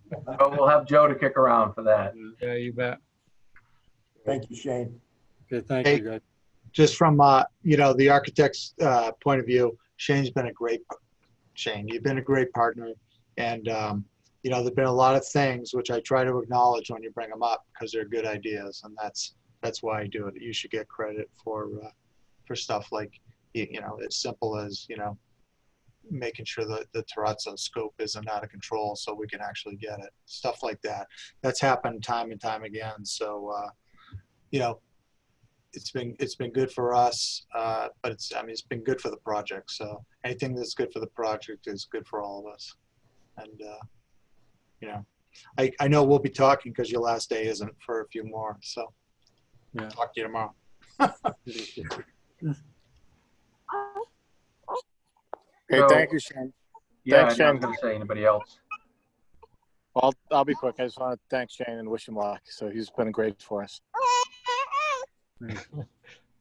we'll have Joe to kick around for that. Yeah, you bet. Thank you, Shane. Okay, thank Hey, you, guys. Just from, the architect's point of view, Shane's been a great, Shane, you've been a great partner. And, there've been a lot of things which I try to acknowledge when you bring them up because they're good ideas. And that's why I do it. You should get credit for stuff like, as simple as, making sure that the terrazzo scope isn't out of control so we can actually get it. Stuff like that. That's happened time and time again. So, it's been good for us, but it's been good for the project. So anything that's good for the project is good for all of us. And, I know we'll be talking because your last day isn't for a few more. So yeah. Talk to you tomorrow. Hey, So- thank you, Shane. Yeah, Thanks, I was Shane. going to say, anybody else? Well, I'll be quick. I just want to thank Shane and wish him luck. So he's been great for us.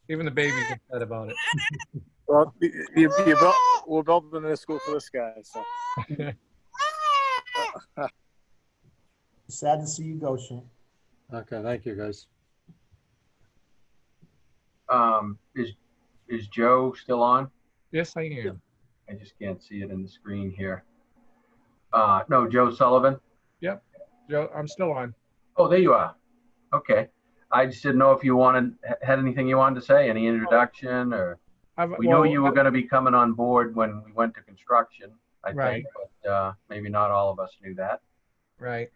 Even the baby's upset about it. Well, we're building a school for this guy. So. Sad to see you go, Shane. Okay, thank you, guys. Is Joe still on? Yes, I am. I just can't see it in the screen here. No, Joe Sullivan. Yep. Joe, I'm still on. Oh, there you are. Okay. I just didn't know if you had anything you wanted to say, any introduction, or we knew you were going to be coming on board when we went to construction, I think, but maybe not all of us knew that. Right.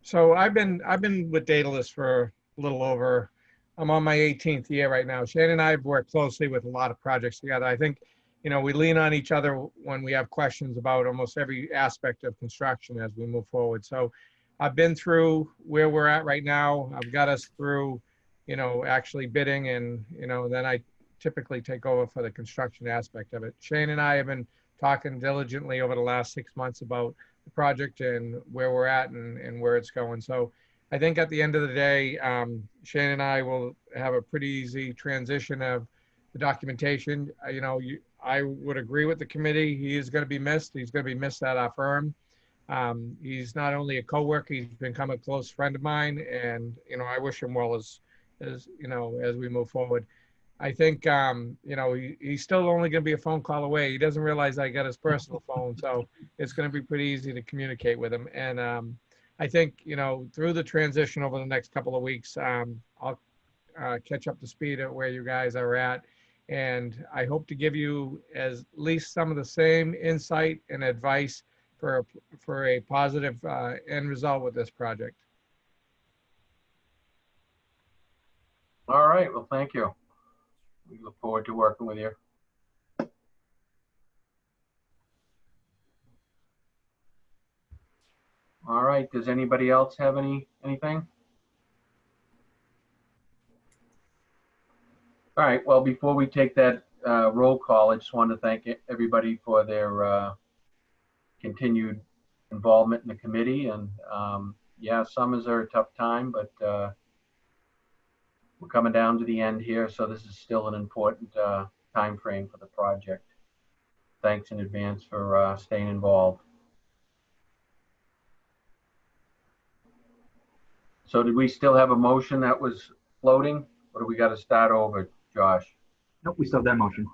So I've been with Daedalus for a little over, I'm on my 18th year right now. Shane and I have worked closely with a lot of projects together. I think, we lean on each other when we have questions about almost every aspect of construction as we move forward. So I've been through where we're at right now. I've got us through, actually bidding, and, then I typically take over for the construction aspect of it. Shane and I have been talking diligently over the last 6 months about the project and where we're at and where it's going. So I think at the end of the day, Shane and I will have a pretty easy transition of the documentation. I would agree with the committee. He is going to be missed. He's going to be missed at our firm. He's not only a coworker, he's become a close friend of mine, and I wish him well as we move forward. I think he's still only going to be a phone call away. He doesn't realize I got his personal phone, so it's going to be pretty easy to communicate with him. And I think through the transition over the next couple of weeks, I'll catch up to speed at where you guys are at, and I hope to give you at least some of the same insight and advice for a positive end result with this project. All right. Well, thank you. We look forward to working with you. All right. Does anybody else have anything? All right. Well, before we take that roll call, I just want to thank everybody for their continued involvement in the committee. And yeah, summers are a tough time, but we're coming down to the end here, so this is still an important time frame for the project. Thanks in advance for staying involved. So did we still have a motion that was floating, or do we got to start over, Josh? Nope, we still have that motion.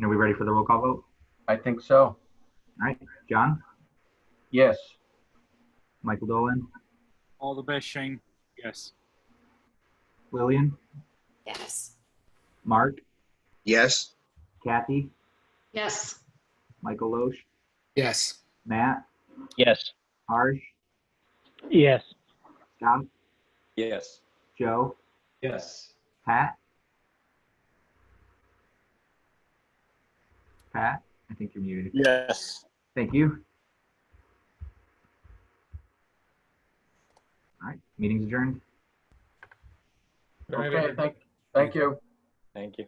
Are we ready for the roll call vote? I think so. All right, John? Yes. Michael Dolan? All the best, Shane. Yes. Lillian? Yes. Mark? Yes. Kathy? Yes. Michael Loesch? Yes. Matt? Yes. Harsh? Yes. Scott? Yes. Joe? Yes. Pat? Pat? I think you're muted. Yes. Thank you. All right, meeting's adjourned. Okay, thank you. Thank you.